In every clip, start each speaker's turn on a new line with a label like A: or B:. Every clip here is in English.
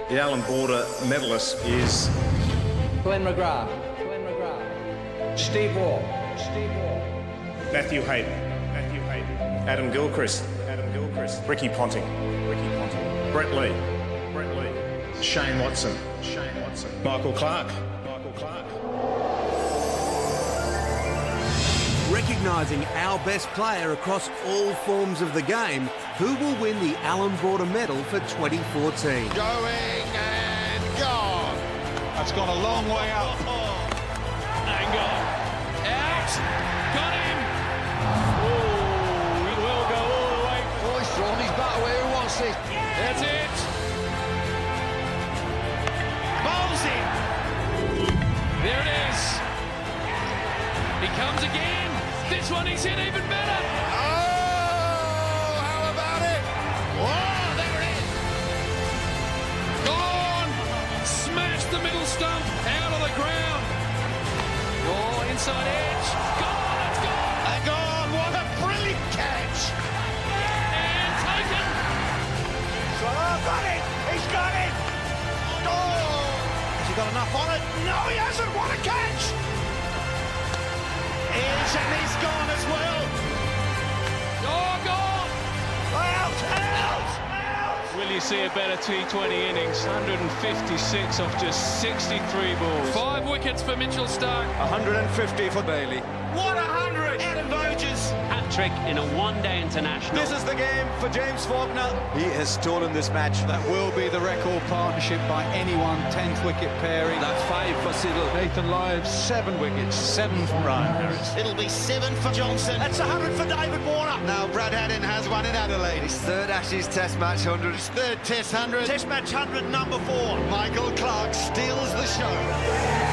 A: The Allan Border medalist is
B: Glenn McGrath. Steve Waugh.
A: Matthew Hayden. Adam Gilchrist. Ricky Ponting. Brett Lee. Shane Watson. Michael Clark.
C: Recognising our best player across all forms of the game, who will win the Allan Border Medal for 2014?
D: Going and gone.
E: That's gone a long way up.
F: And gone. Out. Got him. Oh, he will go all the way.
D: Oh, he's thrown his bat away. Who wants it?
F: That's it. Bowls it. There it is. He comes again. This one he's hit even better.
D: Oh, how about it?
F: Oh, there it is. Gone. Smashed the middle stump out of the ground. Oh, inside edge. Gone. It's gone.
D: And gone. What a brilliant catch.
F: And taken.
D: Oh, got it. He's got it. Oh. Has he got enough on it? No, he hasn't. What a catch. And he's gone as well.
F: Oh, gone.
D: Out.
E: Will you see a better T20 innings? 156 off just 63 balls.
F: 5 wickets for Mitchell Starc.
E: 150 for Bailey.
D: What 100. Adam Voges.
G: Hat-trick in a one-day international.
E: This is the game for James Faulkner. He has stolen this match. That will be the record partnership by anyone. 10th wicket pairing. That's 5 for Siddle. Nathan Lyons, 7 wickets. 7 from Ryan Harris.
D: It'll be 7 for Johnson. That's 100 for David Warner. Now Brad Haddin has one in Adelaide.
H: His third Ashes Test match 100.
D: His third Test 100. Test match 100, number 4. Michael Clark steals the show.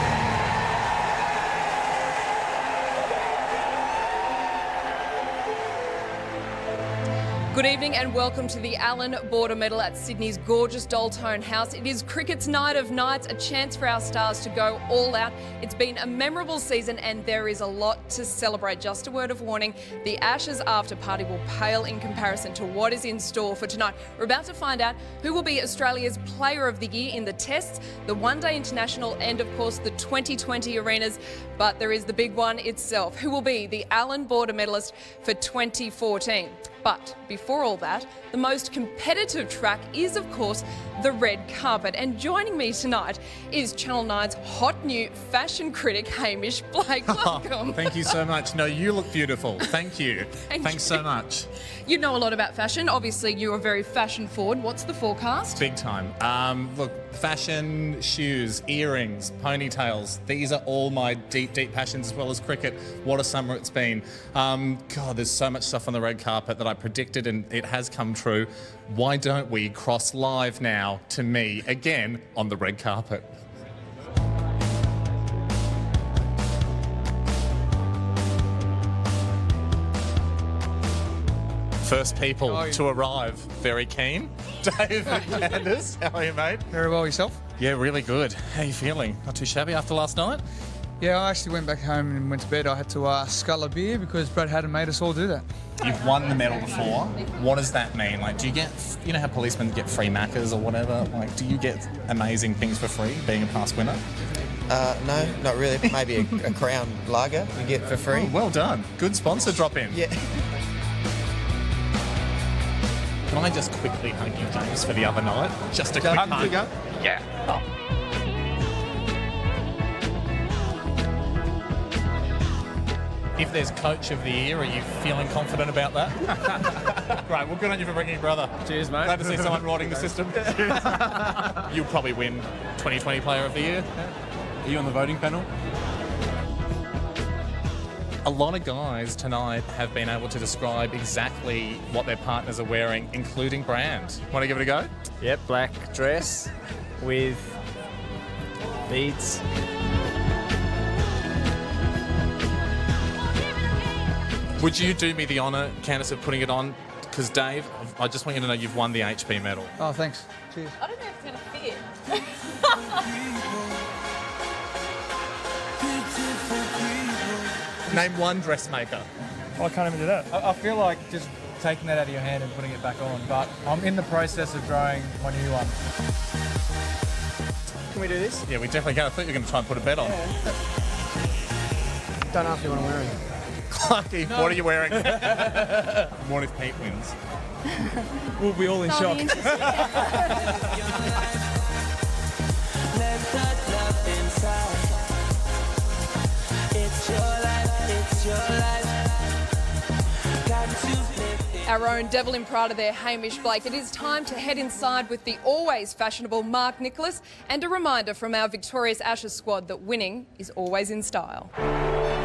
I: Good evening and welcome to the Allan Border Medal at Sydney's gorgeous Doltone House. It is cricket's night of nights, a chance for our stars to go all out. It's been a memorable season and there is a lot to celebrate. Just a word of warning, the Ashes after party will pale in comparison to what is in store for tonight. We're about to find out who will be Australia's Player of the Year in the Tests, the One-Day International and of course the 2020 arenas. But there is the big one itself. Who will be the Allan Border medalist for 2014? But before all that, the most competitive track is, of course, the red carpet. And joining me tonight is Channel 9's hot new fashion critic, Hamish Blake. Welcome.
J: Thank you so much. No, you look beautiful. Thank you. Thanks so much.
I: You know a lot about fashion. Obviously, you are very fashion forward. What's the forecast?
J: Big time. Look, fashion, shoes, earrings, ponytails. These are all my deep, deep passions as well as cricket. What a summer it's been. God, there's so much stuff on the red carpet that I predicted and it has come true. Why don't we cross live now to me again on the red carpet? First people to arrive. Very keen. Dave Candace, how are you, mate?
K: Very well, yourself?
J: Yeah, really good. How are you feeling? Not too shabby after last night?
K: Yeah, I actually went back home and went to bed. I had to scull a beer because Brad hadn't made us all do that.
J: You've won the medal before. What does that mean? Like, do you get, you know how policemen get free Maccas or whatever? Like, do you get amazing things for free being a past winner?
L: No, not really. Maybe a Crown lager you get for free.
J: Oh, well done. Good sponsor drop in.
L: Yeah.
J: Can I just quickly hug you, James, for the other night? Just a quick hug. Yeah. Oh. If there's Coach of the Year, are you feeling confident about that? Right, well, good on you for bringing your brother.
K: Cheers, mate.
J: Glad to see someone rotting the system. You'll probably win 2020 Player of the Year.
K: Are you on the voting panel?
J: A lot of guys tonight have been able to describe exactly what their partners are wearing, including brand. Want to give it a go?
M: Yep, black dress with beads.
J: Would you do me the honour, Candace, of putting it on? Because, Dave, I just want you to know you've won the HP medal.
K: Oh, thanks. Cheers.
I: I don't know if it's going to fit.
J: Name one dressmaker.
M: I can't even do that. I feel like just
K: taking that out of your hand and putting it back on. But I'm in the process of growing my new one.
B: Can we do this?
J: Yeah, we definitely can. I thought you were going to try and put a bet on.
B: Don't ask me what I'm wearing.
J: Clarky, what are you wearing? What if Pete wins?
K: We'll be all in shock.
I: Our own Devil in Prada there, Hamish Blake. It is time to head inside with the always fashionable Mark Nicholas, and a reminder from our victorious Ashes squad that winning is always in style.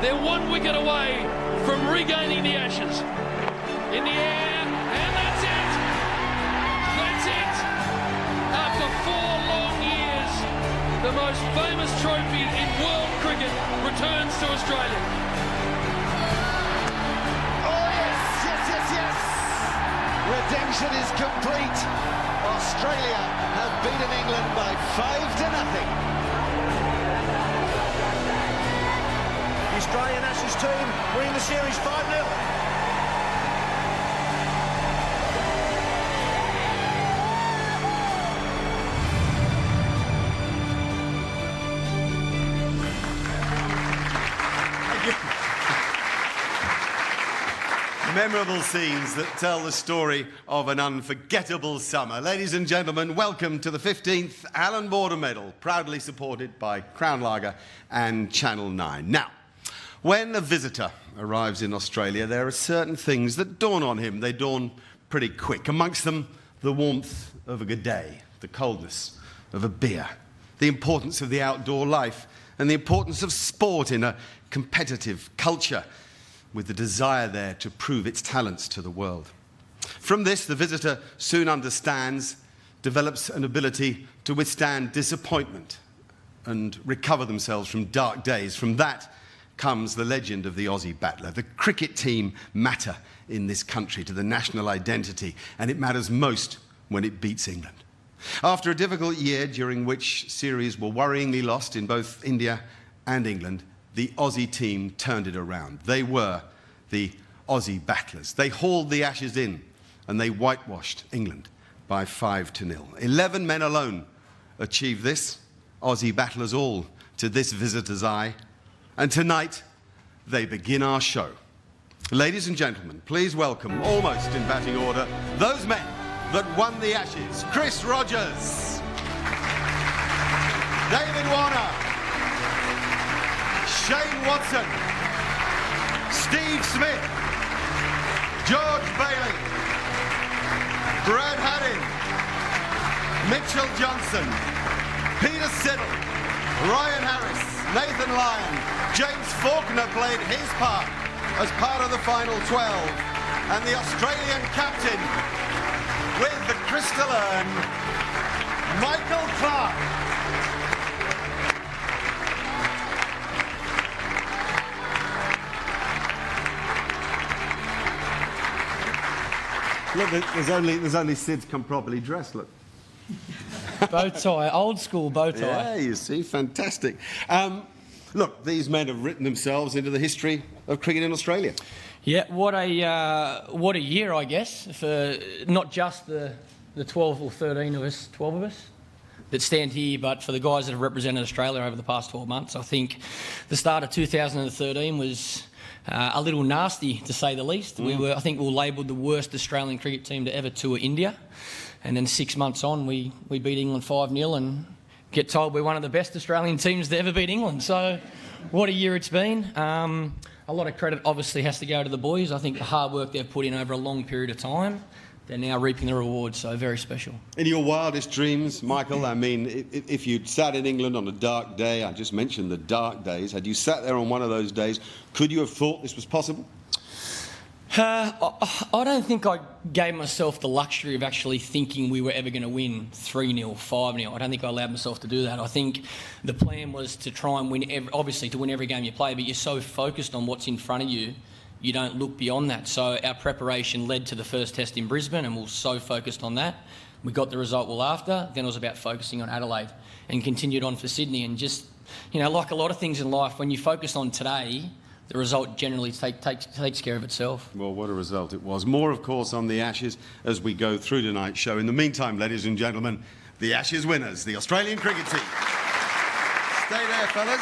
F: They're 1 wicket away from regaining the Ashes. In the air, and that's it! That's it! After 4 long years, the most famous trophy in world cricket returns to Australia.
D: Redemption is complete. Australia have beaten England by 5-0. The Australian Ashes team winning the series 5-0.
C: Memorable scenes that tell the story of an unforgettable summer. Ladies and gentlemen, welcome to the 15th Allan Border Medal, proudly supported by Crown Lager and Channel 9. Now, when a visitor arrives in Australia, there are certain things that dawn on him. They dawn pretty quick. Amongst them, the warmth of a good day, the coldness of a beer, the importance of the outdoor life, and the importance of sport in a competitive culture, with the desire there to prove its talents to the world. From this, the visitor soon understands, develops an ability to withstand disappointment and recover themselves from dark days. From that comes the legend of the Aussie battler. The cricket team matter in this country to the national identity, and it matters most when it beats England. After a difficult year during which series were worryingly lost in both India and England, the Aussie team turned it around. They were the Aussie battlers. They hauled the Ashes in and they whitewashed England by 5-0. 11 men alone achieved this, Aussie battlers all to this visitor's eye. And tonight, they begin our show. Ladies and gentlemen, please welcome, almost in batting order, those men that won the Ashes. Chris Rogers, David Warner, Shane Watson, Steve Smith, George Bailey, Brad Haddin, Mitchell Johnson, Peter Siddle, Ryan Harris, Nathan Lyon, James Faulkner played his part as part of the final 12, and the Australian captain with the crystal urn, Michael Clarke. Look, there's only Sid's come properly dressed, look.
N: Bow tie, old school bow tie.
C: Yeah, you see, fantastic. Look, these men have written themselves into the history of cricket in Australia.
N: Yeah, what a year, I guess, for not just the 12 or 13 of us, 12 of us that stand here, but for the guys that have represented Australia over the past 12 months. I think the start of 2013 was a little nasty, to say the least. I think we were labelled the worst Australian cricket team to ever tour India. And then 6 months on, we beat England 5-0 and get told we're one of the best Australian teams to ever beat England. So what a year it's been. A lot of credit obviously has to go to the boys. I think the hard work they've put in over a long period of time, they're now reaping the rewards, so very special.
C: In your wildest dreams, Michael, I mean, if you'd sat in England on a dark day, I just mentioned the dark days, had you sat there on one of those days, could you have thought this was possible?
N: I don't think I gave myself the luxury of actually thinking we were ever going to win 3-0, 5-0. I don't think I allowed myself to do that. I think the plan was to try and win, obviously to win every game you play, but you're so focused on what's in front of you, you don't look beyond that. So our preparation led to the first test in Brisbane, and we were so focused on that. We got the result well after. Then it was about focusing on Adelaide and continued on for Sydney. And just, you know, like a lot of things in life, when you focus on today, the result generally takes care of itself.
C: Well, what a result it was. More, of course, on the Ashes as we go through tonight's show. In the meantime, ladies and gentlemen, the Ashes winners, the Australian cricket team. Stay there, fellas.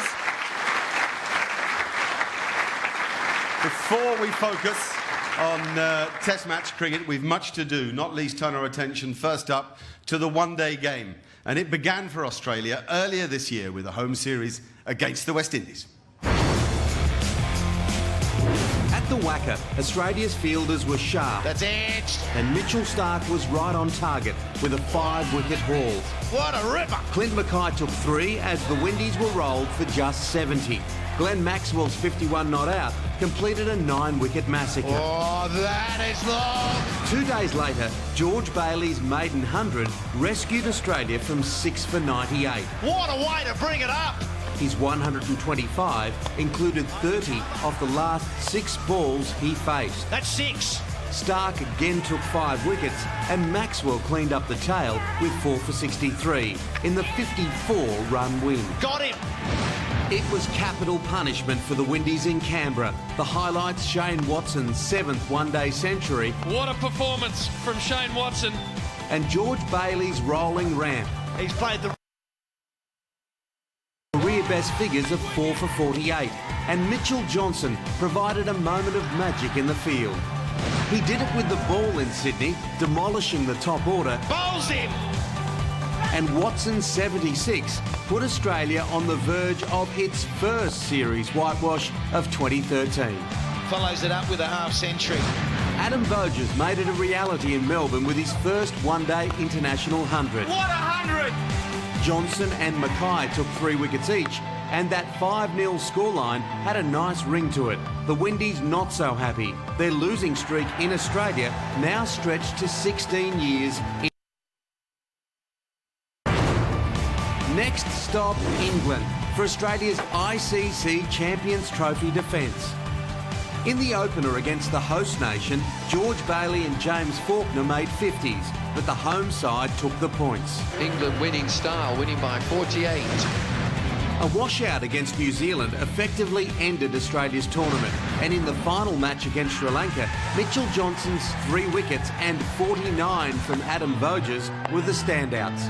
C: Before we focus on Test match cricket, we've much to do, not least turn our attention first up to the one-day game. And it began for Australia earlier this year with a home series against the West Indies.
O: At the Wacker, Australia's fielders were sharp.
D: That's it.
O: And Mitchell Starc was right on target with a 5-wicket haul.
D: What a ripper.
O: Clint Mackay took 3 as the Windies were rolled for just 70. Glenn Maxwell's 51 not out completed a 9-wicket massacre.
D: Oh, that is long.
O: 2 days later, George Bailey's maiden 100 rescued Australia from 6 for 98.
D: What a way to bring it up.
O: His 125 included 30 off the last 6 balls he faced.
D: That's 6.
O: Starc again took 5 wickets and Maxwell cleaned up the tail with 4 for 63 in the 54-run win.
D: Got him.
O: It was capital punishment for the Windies in Canberra. The highlights Shane Watson's 7th one-day century.
F: What a performance from Shane Watson.
O: And George Bailey's rolling ramp.
D: He's played the
O: career best figures of 4 for 48. And Mitchell Johnson provided a moment of magic in the field. He did it with the ball in Sydney, demolishing the top order.
D: Bowls him.
O: And Watson's 76 put Australia on the verge of its first series whitewash of 2013.
D: Follows it up with a half-century.
O: Adam Voges made it a reality in Melbourne with his first one-day international 100.
D: What a 100!
O: Johnson and Mackay took 3 wickets each, and that 5-0 scoreline had a nice ring to it. The Windies not so happy. Their losing streak in Australia now stretched to 16 years. Next stop, England, for Australia's ICC Champions Trophy defence. In the opener against the host nation, George Bailey and James Faulkner made 50s, but the home side took the points.
P: England winning style, winning by 48.
O: A washout against New Zealand effectively ended Australia's tournament, and in the final match against Sri Lanka, Mitchell Johnson's 3 wickets and 49 from Adam Voges were the standouts.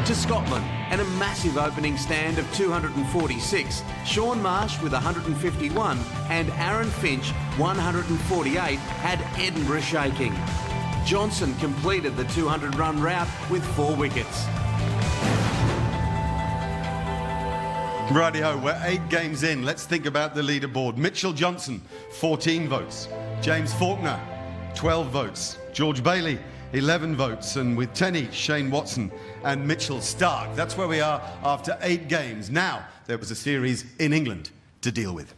O: To Scotland, and a massive opening stand of 246, Shaun Marsh with 151 and Aaron Finch 148 had Edinburgh shaking. Johnson completed the 200-run rout with 4 wickets.
C: Righty-ho, we're 8 games in. Let's think about the leaderboard. Mitchell Johnson, 14 votes. James Faulkner, 12 votes. George Bailey, 11 votes. And with 10 each, Shane Watson and Mitchell Starc. That's where we are after 8 games. Now, there was a series in England to deal with.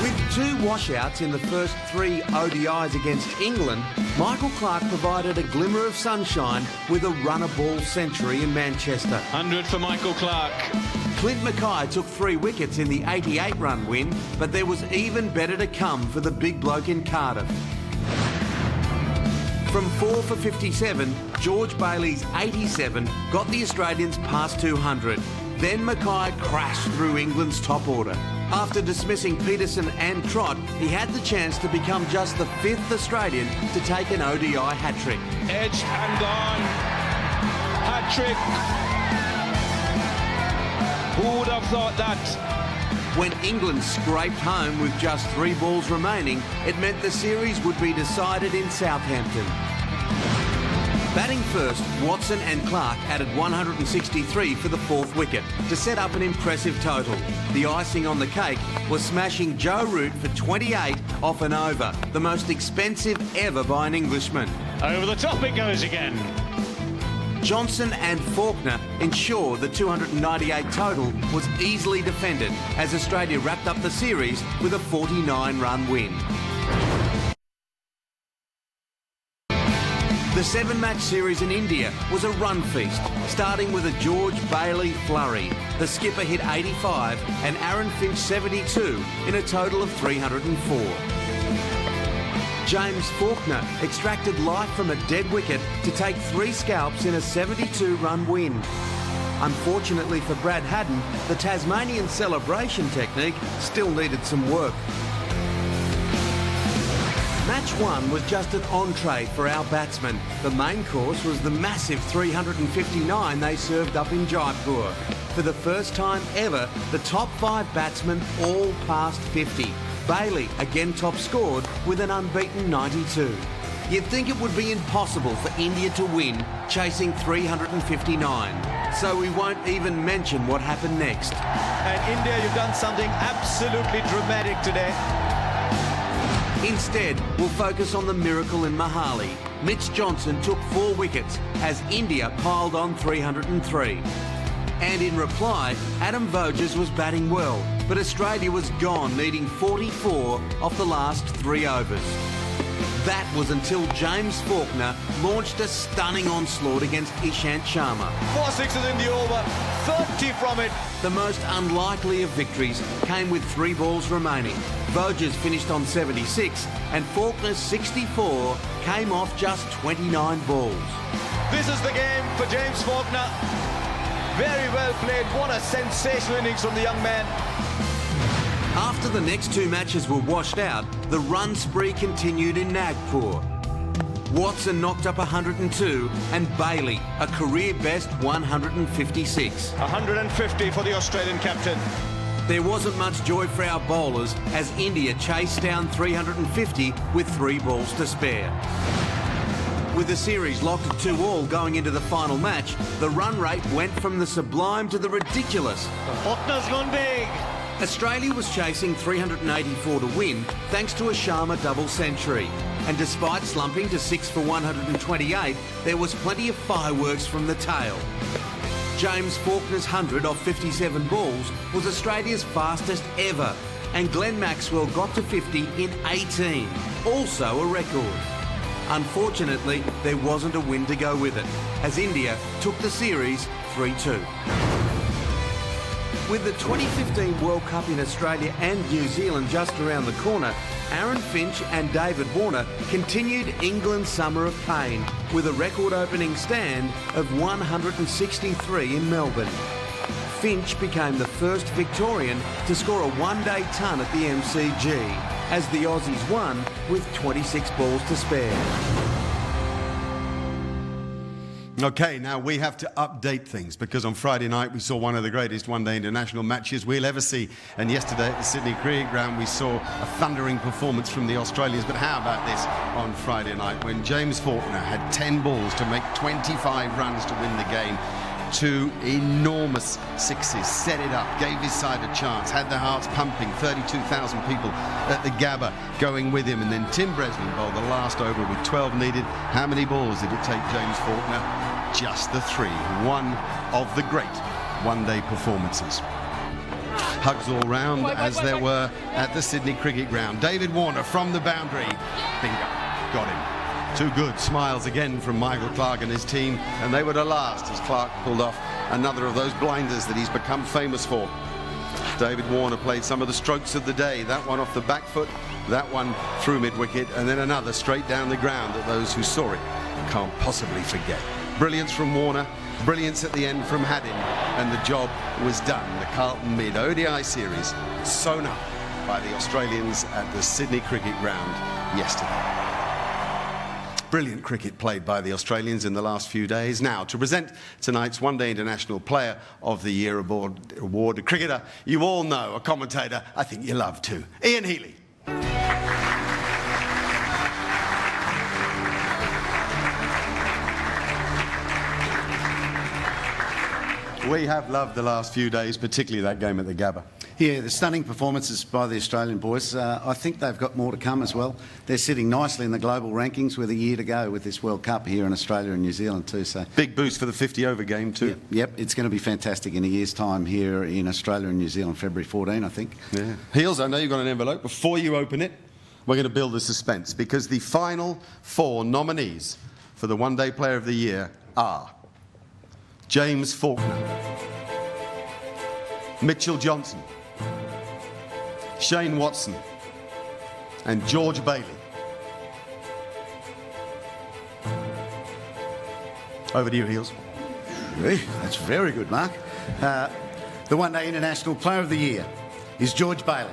O: With 2 washouts in the first 3 ODIs against England, Michael Clarke provided a glimmer of sunshine with a run-a-ball century in Manchester.
F: 100 for Michael Clarke.
O: Clint Mackay took 3 wickets in the 88-run win, but there was even better to come for the big bloke in Cardiff. From 4 for 57, George Bailey's 87 got the Australians past 200. Then Mackay crashed through England's top order. After dismissing Peterson and Trott, he had the chance to become just the 5th Australian to take an ODI hat-trick.
F: Edged and gone. Hat-trick. Who would have thought that?
O: When England scraped home with just 3 balls remaining, it meant the series would be decided in Southampton. Batting first, Watson and Clarke added 163 for the 4th wicket to set up an impressive total. The icing on the cake was smashing Joe Root for 28 off an over, the most expensive ever by an Englishman.
F: Over the top it goes again.
O: Johnson and Faulkner ensured the 298 total was easily defended as Australia wrapped up the series with a 49-run win. The 7-match series in India was a run feast, starting with a George Bailey flurry. The skipper hit 85 and Aaron Finch 72 in a total of 304. James Faulkner extracted life from a dead wicket to take 3 scalps in a 72-run win. Unfortunately for Brad Haddin, the Tasmanian celebration technique still needed some work. Match 1 was just an entree for our batsmen. The main course was the massive 359 they served up in Jaipur. For the first time ever, the top 5 batsmen all passed 50. Bailey again top scored with an unbeaten 92. You'd think it would be impossible for India to win, chasing 359. So we won't even mention what happened next.
E: And India, you've done something absolutely dramatic today.
O: Instead, we'll focus on the miracle in Mohali. Mitch Johnson took 4 wickets as India piled on 303. And in reply, Adam Voges was batting well, but Australia was gone, needing 44 off the last 3 overs. That was until James Faulkner launched a stunning onslaught against Ishant Sharma.
E: 4 sixes in the over, 30 from it.
O: The most unlikely of victories came with 3 balls remaining. Voges finished on 76 and Faulkner's 64 came off just 29 balls.
E: This is the game for James Faulkner. Very well played. What a sensational innings from the young man.
O: After the next 2 matches were washed out, the run spree continued in Nagpur. Watson knocked up 102 and Bailey a career best 156.
E: 150 for the Australian captain.
O: There wasn't much joy for our bowlers as India chased down 350 with 3 balls to spare. With the series locked at 2-all going into the final match, the run rate went from the sublime to the ridiculous.
E: Faulkner's gone big.
O: Australia was chasing 384 to win thanks to a Sharma double century. And despite slumping to 6 for 128, there was plenty of fireworks from the tail. James Faulkner's 100 off 57 balls was Australia's fastest ever, and Glenn Maxwell got to 50 in 18, also a record. Unfortunately, there wasn't a win to go with it, as India took the series 3-2. With the 2015 World Cup in Australia and New Zealand just around the corner, Aaron Finch and David Warner continued England's summer of pain with a record-opening stand of 163 in Melbourne. Finch became the first Victorian to score a one-day ton at the MCG, as the Aussies won with 26 balls to spare.
C: OK, now we have to update things because on Friday night we saw one of the greatest one-day international matches we'll ever see. And yesterday at the Sydney Cricket Ground we saw a thundering performance from the Australians. But how about this on Friday night when James Faulkner had 10 balls to make 25 runs to win the game? 2 enormous sixes, set it up, gave his side a chance, had their hearts pumping, 32,000 people at the Gabba going with him. And then Tim Breslin bowled the last over with 12 needed. How many balls did it take James Faulkner? Just the 3. One of the great one-day performances. Hugs all round as there were at the Sydney Cricket Ground. David Warner from the boundary. Bingo. Got him. Too good. Smiles again from Michael Clarke and his team, and they were the last as Clarke pulled off another of those blinders that he's become famous for. David Warner played some of the strokes of the day. That one off the back foot, that one through mid-wicket, and then another straight down the ground that those who saw it can't possibly forget. Brilliance from Warner, brilliance at the end from Haddin, and the job was done. The Carlton Mid ODI series sewn up by the Australians at the Sydney Cricket Ground yesterday. Brilliant cricket played by the Australians in the last few days. Now, to present tonight's One Day International Player of the Year award, a cricketer you all know, a commentator I think you love too, Ian Healy. We have loved the last few days, particularly that game at the Gabba.
Q: Yeah, the stunning performances by the Australian boys. I think they've got more to come as well. They're sitting nicely in the global rankings with a year to go with this World Cup here in Australia and New Zealand too. So
C: big boost for the 50-over game too.
Q: Yep, it's going to be fantastic in a year's time here in Australia and New Zealand, February 14, I think.
C: Yeah. Heels, I know you've got an envelope. Before you open it, we're going to build the suspense because the final 4 nominees for the One Day Player of the Year are James Faulkner, Mitchell Johnson, Shane Watson and George Bailey. Over to you, Heels.
Q: That's very good, Mark. The One-Day International Player of the Year is George Bailey.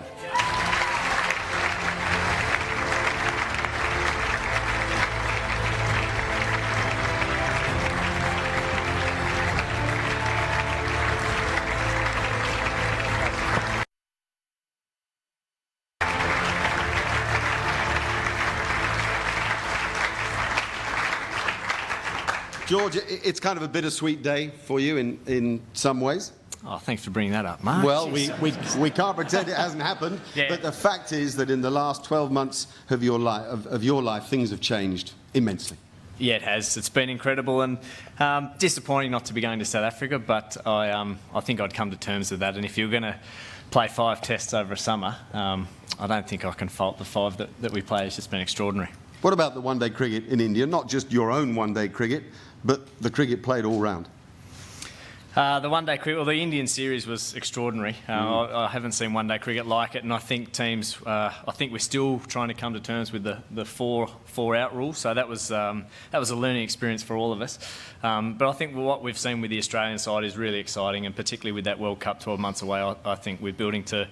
C: George, it's kind of a bittersweet day for you in some ways.
M: Oh, thanks for bringing that up, Mark.
C: Well, we can't pretend it hasn't happened, but the fact is that in the last 12 months of your life, things have changed immensely.
M: Yeah, it has. It's been incredible and disappointing not to be going to South Africa, but I think I'd come to terms with that. And if you're going to play 5 tests over a summer, I don't think I can fault the 5 that we play. It's just been extraordinary.
C: What about the one-day cricket in India? Not just your own one-day cricket, but the cricket played all round.
M: The one-day cricket, well, the Indian series was extraordinary. I haven't seen one-day cricket like it, and I think teams, I think we're still trying to come to terms with the four-out rule. So that was a learning experience for all of us. But I think what we've seen with the Australian side is really exciting, and particularly with that World Cup 12 months away, I think we're building to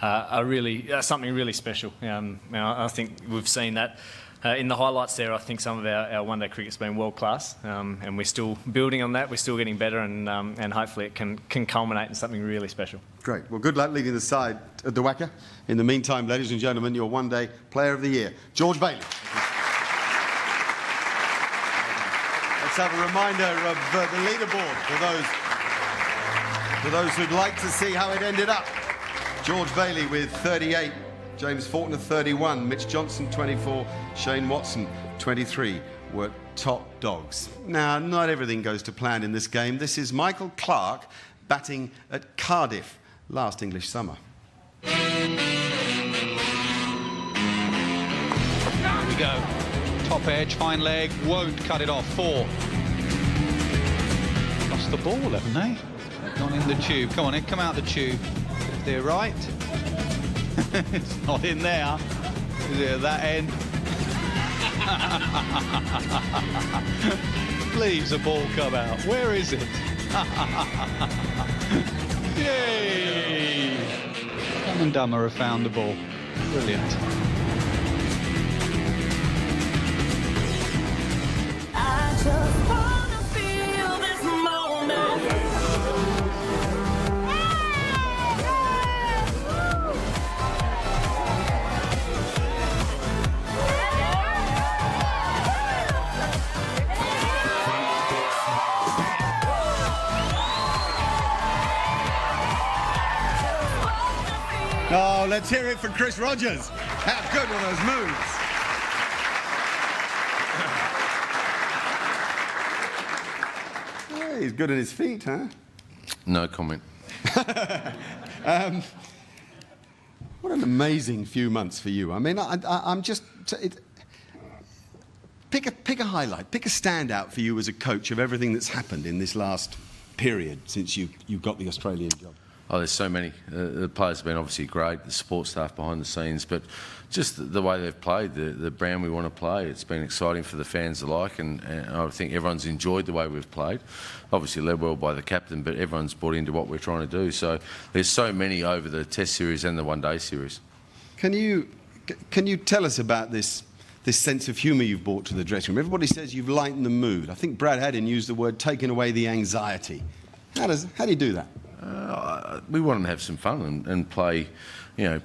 M: something really special. I think we've seen that. In the highlights there, I think some of our one-day cricket's been world-class, and we're still building on that. We're still getting better, and hopefully it can culminate in something really special. Great.
C: Well, good luck leading the side at the WACA. In the meantime, ladies and gentlemen, your one-day Player of the Year, George Bailey. Let's have a reminder of the leaderboard for those who'd like to see how it ended up. George Bailey with 38. James Faulkner 31, Mitch Johnson 24, Shane Watson 23 were top dogs. Now, not everything goes to plan in this game. This is Michael Clarke batting at Cardiff last English summer.
E: Here we go. Top edge, hind leg, won't cut it off. 4. Lost the ball, haven't they? Gone in the tube. Come on in, come out the tube. If they're right. It's not in there. Is it at that end? Please, a ball come out. Where is it? Yay! Dumb and Dumber have found the ball. Brilliant.
R: I just wanna feel this moment.
C: Oh, let's hear it for Chris Rogers. How good were those moves? Yeah, he's good on his feet, huh?
S: No comment.
C: What an amazing few months for you. I mean, I'm just... Pick a highlight, pick a standout for you as a coach of everything that's happened in this last period since you got the Australian job.
S: Oh, there's so many. The players have been obviously great, the support staff behind the scenes, but just the way they've played, the brand we want to play, it's been exciting for the fans alike, and I think everyone's enjoyed the way we've played. Obviously led well by the captain, but everyone's bought into what we're trying to do. So there's so many over the Test series and the one-day series.
C: Can you tell us about this sense of humour you've brought to the dressing room? Everybody says you've lightened the mood. I think Brad Haddin used the word taking away the anxiety. How do you do that?
S: We want them to have some fun and play,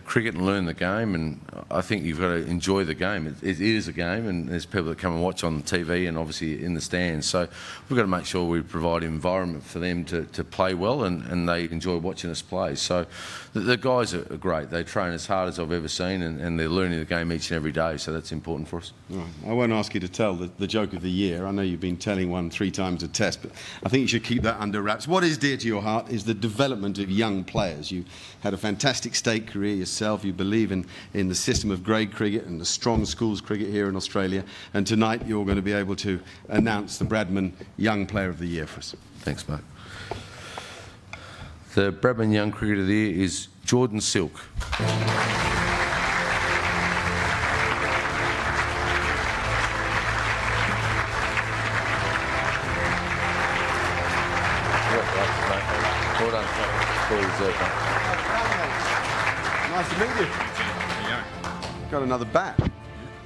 S: cricket and learn the game. And I think you've got to enjoy the game. It is a game, and there's people that come and watch on TV and obviously in the stands. So we've got to make sure we provide an environment for them to play well, and they enjoy watching us play. So the guys are great. They train as hard as I've ever seen, and they're learning the game each and every day. So that's important for us.
C: Right. I won't ask you to tell the joke of the year. I know you've been telling one 3 times a test, but I think you should keep that under wraps. What is dear to your heart is the development of young players. You had a fantastic state career yourself. You believe in the system of grade cricket and the strong schools cricket here in Australia. And tonight you're going to be able to announce the Bradman Young Player of the Year for us.
S: Thanks, Mark. The Bradman Young Cricketer of the Year is Jordan Silk. Well done. Fully deserved, mate.
C: Nice to meet you. Got another bat.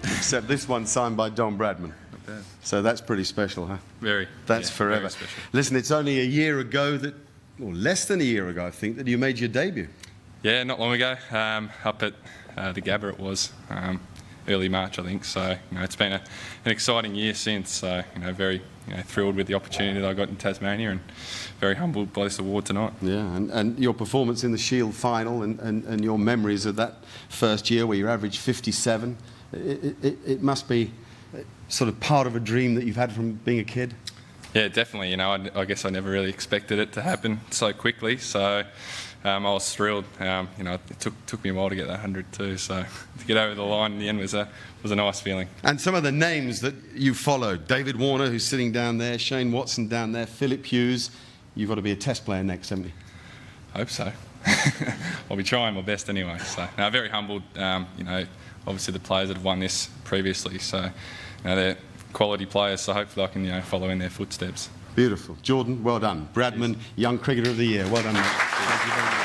C: Except this one signed by Don Bradman.
T: Not bad.
C: So that's pretty special, huh?
T: Very.
C: That's forever.
T: Very special.
C: Listen, it's only a year ago that, or less than a year ago, I think, that you made your debut.
T: Yeah, not long ago. Up at the Gabba it was. Early March, I think. So, it's been an exciting year since. So, very thrilled with the opportunity that I got in Tasmania and very humbled by this award tonight.
C: Yeah, and your performance in the Shield final and your memories of that first year where you averaged 57, it must be sort of part of a dream that you've had from being a kid?
T: Yeah, definitely. I guess I never really expected it to happen so quickly. So I was thrilled. It took me a while to get that 100 too. So to get over the line in the end was a nice feeling.
C: And some of the names that you followed: David Warner, who's sitting down there, Shane Watson down there, Philip Hughes. You've got to be a Test player next, haven't you?
T: I hope so. I'll be trying my best anyway. So very humbled. Obviously the players that have won this previously. So they're quality players. So hopefully I can follow in their footsteps.
C: Beautiful. Jordan, well done. Bradman, Young Cricketer of the Year. Well done, mate. Thank you very much.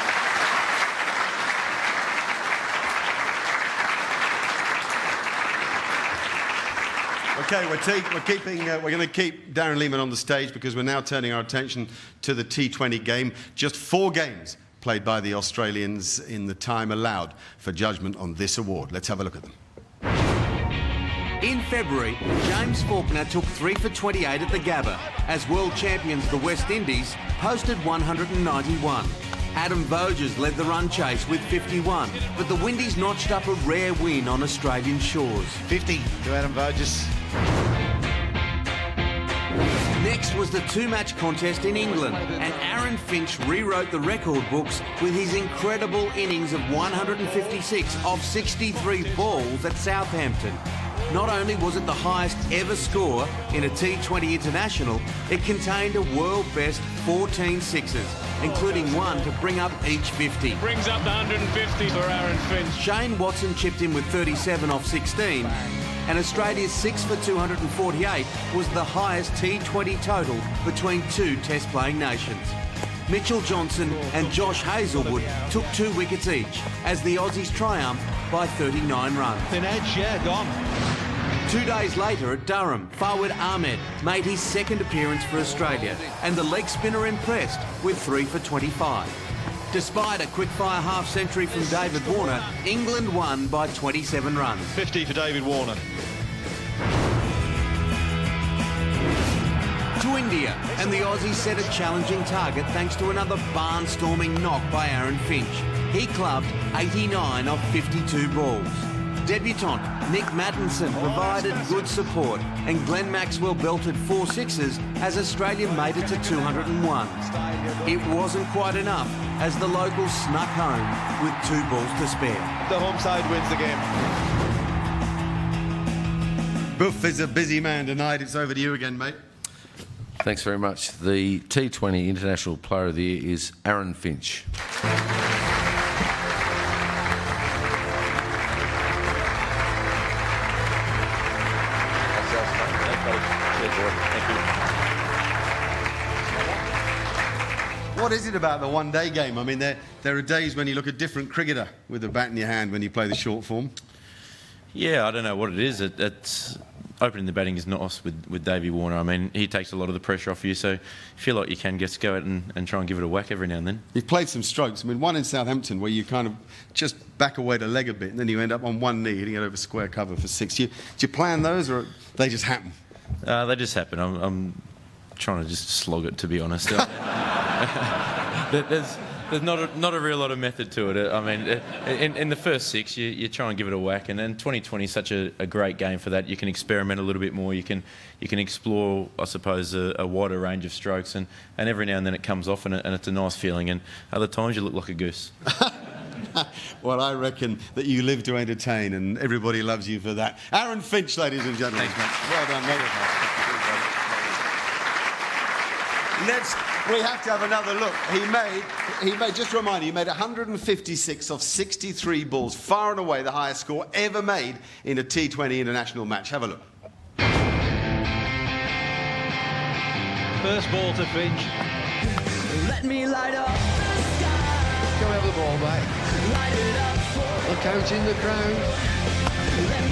C: Okay, we're going to keep Darren Lehmann on the stage because we're now turning our attention to the T20 game. Just 4 games played by the Australians in the time allowed for judgment on this award. Let's have a look at them.
O: In February, James Faulkner took 3 for 28 at the Gabba as world champions the West Indies posted 191. Adam Voges led the run chase with 51, but the Windies notched up a rare win on Australian shores.
H: 50 to Adam Voges.
O: Next was the 2-match contest in England, and Aaron Finch rewrote the record books with his incredible innings of 156 off 63 balls at Southampton. Not only was it the highest ever score in a T20 international, it contained a world best 14 sixes, including one to bring up each 50.
F: Brings up the 150 for Aaron Finch.
O: Shane Watson chipped in with 37 off 16, and Australia's 6 for 248 was the highest T20 total between 2 Test-playing nations. Mitchell Johnson and Josh Hazlewood took 2 wickets each as the Aussies triumphed by 39 runs.
D: Thin edge, yeah, gone.
O: 2 days later at Durham, Fawad Ahmed made his second appearance for Australia, and the leg spinner impressed with 3 for 25. Despite a quick-fire half-century from David Warner, England won by 27 runs.
D: 50 for David Warner.
O: To India, and the Aussies set a challenging target thanks to another barnstorming knock by Aaron Finch. He clubbed 89 off 52 balls. Debutant Nick Maddinson provided good support, and Glenn Maxwell belted 4 sixes as Australia made it to 201. It wasn't quite enough as the locals snuck home with 2 balls to spare.
D: The home side wins the game.
C: Buff is a busy man tonight. It's over to you again, mate.
S: Thanks very much. The T20 International Player of the Year is Aaron Finch.
C: What is it about the one-day game? I mean, there are days when you look a different cricketer with a bat in your hand when you play the short form.
U: Yeah, I don't know what it is. It's opening the batting is nice with Davey Warner. I mean, he takes a lot of the pressure off you, so you feel like you can just go out and try and give it a whack every now and then.
C: You've played some strokes. I mean, one in Southampton where you kind of just back away the leg a bit and then you end up on one knee hitting it over square cover for 6. Do you plan those or they just happen?
U: They just happen. I'm trying to just slog it, to be honest. There's not a real lot of method to it. I mean, in the first 6, you try and give it a whack, and then 2020 is such a great game for that. You can experiment a little bit more. You can explore, I suppose, a wider range of strokes, and every now and then it comes off, and it's a nice feeling. And other times you look like a goose.
C: Well, I reckon that you live to entertain, and everybody loves you for that. Aaron Finch, ladies and gentlemen.
U: Thanks,
C: well done, mate. We have to have another look. He made, just a reminder, he made 156 off 63 balls, far and away the highest score ever made in a T20 international match. Have a look.
D: First ball to Finch.
R: Let me light up the sky.
P: Go have the ball, mate.
R: Light it up for
P: The coach in the crowd.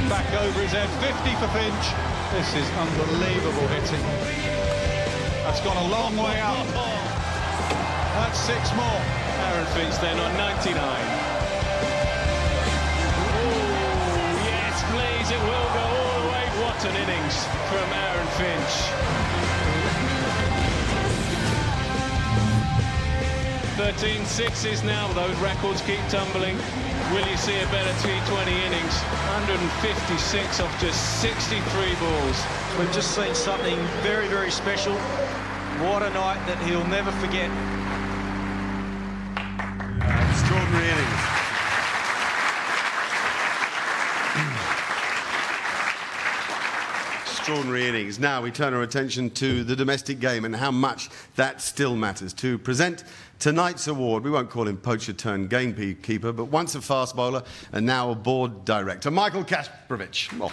D: Back over his head, 50 for Finch. This is unbelievable hitting. That's gone a long way up. That's 6 more.
F: Aaron Finch then on 99. Oh, yes, please, it will go all the way. What an innings from Aaron Finch. 13 sixes now, those records keep tumbling. Will you see a better T20 innings? 156 off just 63 balls.
D: We've just seen something very, very special. What a night that he'll never forget.
C: Extraordinary innings. Extraordinary innings. Now we turn our attention to the domestic game and how much that still matters. To present tonight's award, we won't call him poacher turned gamekeeper, but once a fast bowler and now a board director, Michael Kasparovich. Well.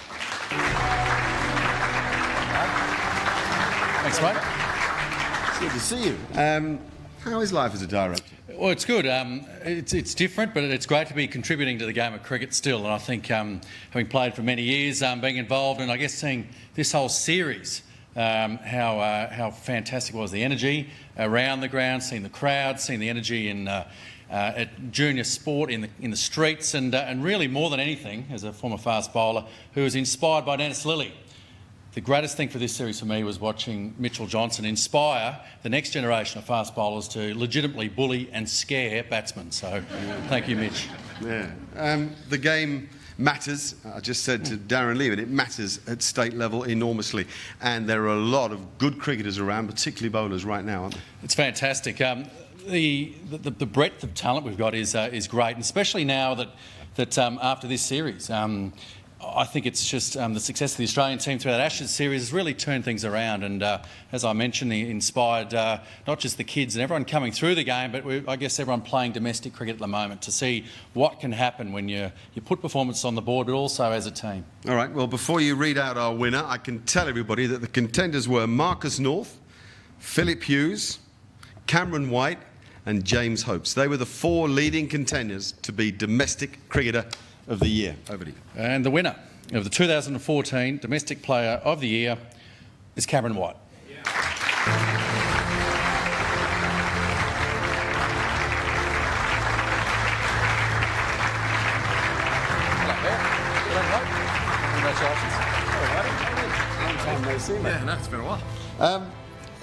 A: Thanks, mate.
C: It's good to see you. How is life as a director?
A: Well, it's good. It's different, but it's great to be contributing to the game of cricket still. And I think having played for many years, being involved, and I guess seeing this whole series, how fantastic was the energy around the ground, seeing the crowd, seeing the energy in at junior sport in the streets, and really more than anything, as a former fast bowler who was inspired by Dennis Lillee. The greatest thing for this series for me was watching Mitchell Johnson inspire the next generation of fast bowlers to legitimately bully and scare batsmen. So, thank you, Mitch.
C: Yeah. The game matters. I just said to Darren Levin, it matters at state level enormously. And there are a lot of good cricketers around, particularly bowlers right now, aren't there?
A: It's fantastic. The breadth of talent we've got is great, and especially now that after this series. I think it's just the success of the Australian team through that Ashes series has really turned things around, and as I mentioned, he inspired not just the kids and everyone coming through the game, but I guess everyone playing domestic cricket at the moment to see what can happen when you put performance on the board, but also as a team.
C: All right, well, before you read out our winner, I can tell everybody that the contenders were Marcus North, Philip Hughes, Cameron White and James Hopes. They were the 4 leading contenders to be Domestic Cricketer of the Year. Over to you.
A: And the winner of the 2014 Domestic Player of the Year is Cameron White.
C: Yeah, no, it's been a while.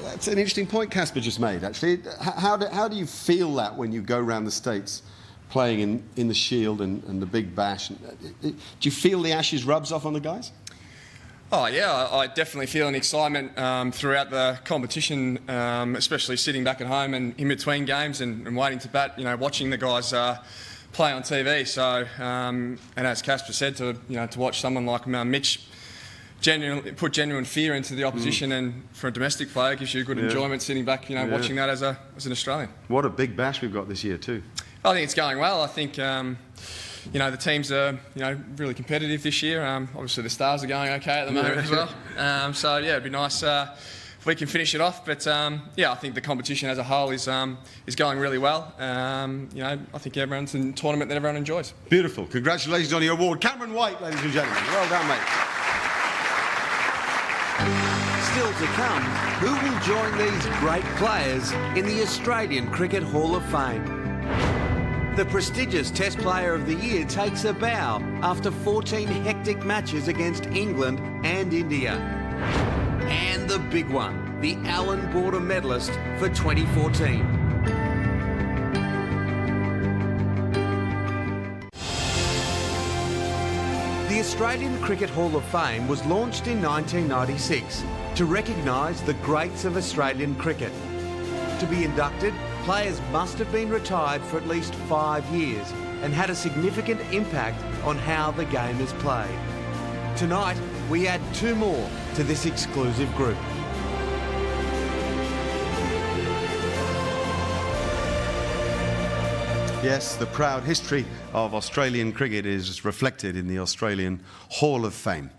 C: That's an interesting point Casper just made, actually. How do you feel that when you go around the States playing in the Shield and the Big Bash? Do you feel the Ashes rubs off on the guys?
V: Oh yeah, I definitely feel an excitement throughout the competition, especially sitting back at home and in between games and waiting to bat. Watching the guys play on TV. So, and as Casper said, to watch someone like Mitch put genuine fear into the opposition, and for a domestic player, gives you good enjoyment sitting back, watching that as an Australian.
C: What a Big Bash we've got this year too.
V: I think it's going well. I think the teams are really competitive this year. Obviously the Stars are going okay at the moment as well. So yeah, it'd be nice if we can finish it off. But I think the competition as a whole is going really well. I think everyone's in a tournament that everyone enjoys.
C: Beautiful. Congratulations on your award, Cameron White, ladies and gentlemen. Well done, mate.
O: Still to come, who will join these great players in the Australian Cricket Hall of Fame? The prestigious Test Player of the Year takes a bow after 14 hectic matches against England and India. And the big one, the Allan Border medalist for 2014. The Australian Cricket Hall of Fame was launched in 1996 to recognise the greats of Australian cricket. To be inducted, players must have been retired for at least 5 years and had a significant impact on how the game is played. Tonight, we add 2 more to this exclusive group.
C: Yes, the proud history of Australian cricket is reflected in the Australian Hall of Fame.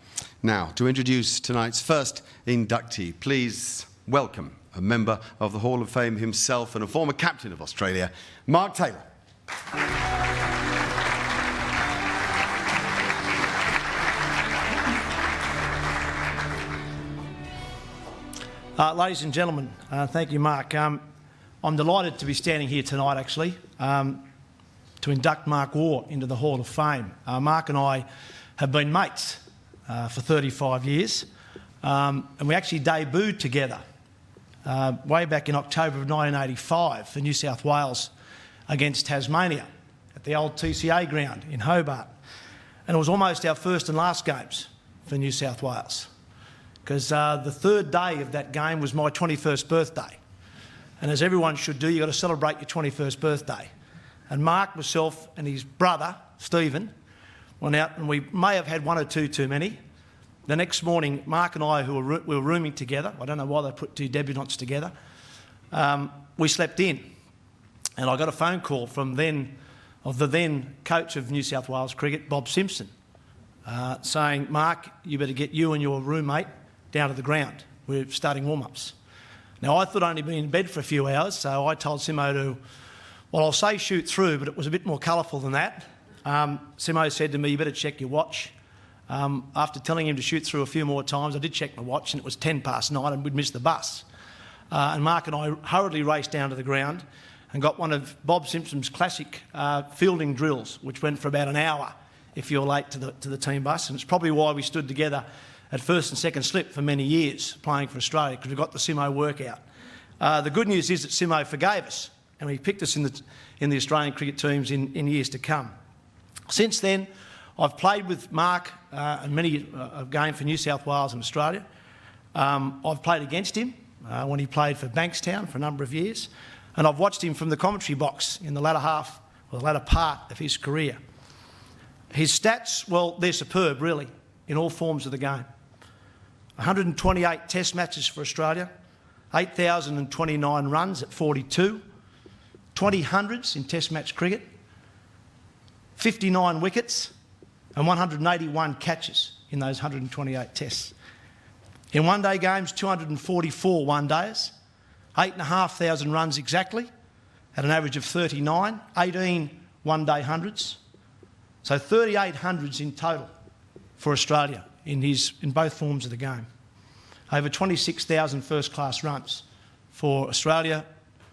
C: Now, to introduce tonight's first inductee, please welcome a member of the Hall of Fame himself and a former captain of Australia, Mark Taylor.
G: Ladies and gentlemen, thank you, Mark. I'm delighted to be standing here tonight, actually, to induct Mark Waugh into the Hall of Fame. Mark and I have been mates for 35 years, and we actually debuted together way back in October of 1985 for New South Wales against Tasmania at the old TCA ground in Hobart. And it was almost our first and last games for New South Wales, because the third day of that game was my 21st birthday. And as everyone should do, you've got to celebrate your 21st birthday. And Mark, myself and his brother, Stephen, went out, and we may have had one or two too many. The next morning, Mark and I, we were rooming together, I don't know why they put two debutants together, we slept in. And I got a phone call from the then coach of New South Wales cricket, Bob Simpson, saying, Mark, you better get you and your roommate down to the ground. We're starting warm-ups. Now, I thought I'd only been in bed for a few hours, so I told Simo to, well, I'll say shoot through, but it was a bit more colourful than that. Simo said to me, you better check your watch. After telling him to shoot through a few more times, I did check my watch, and it was 9:10 and we'd missed the bus. And Mark and I hurriedly raced down to the ground and got one of Bob Simpson's classic fielding drills, which went for about an hour if you're late to the team bus. And it's probably why we stood together at first and second slip for many years playing for Australia, because we got the Simo workout. The good news is that Simo forgave us, and he picked us in the Australian cricket teams in years to come. Since then, I've played with Mark and many a game for New South Wales and Australia. I've played against him when he played for Bankstown for a number of years, and I've watched him from the commentary box in the latter half, or the latter part of his career. His stats, well, they're superb, really, in all forms of the game. 128 test matches for Australia, 8,029 runs at 42, 20 hundreds in test match cricket, 59 wickets and 181 catches in those 128 tests. In one-day games, 244 one-days, 8,500 runs exactly at an average of 39, 18 one-day hundreds. So 38 hundreds in total for Australia in both forms of the game. Over 26,000 first-class runs for Australia,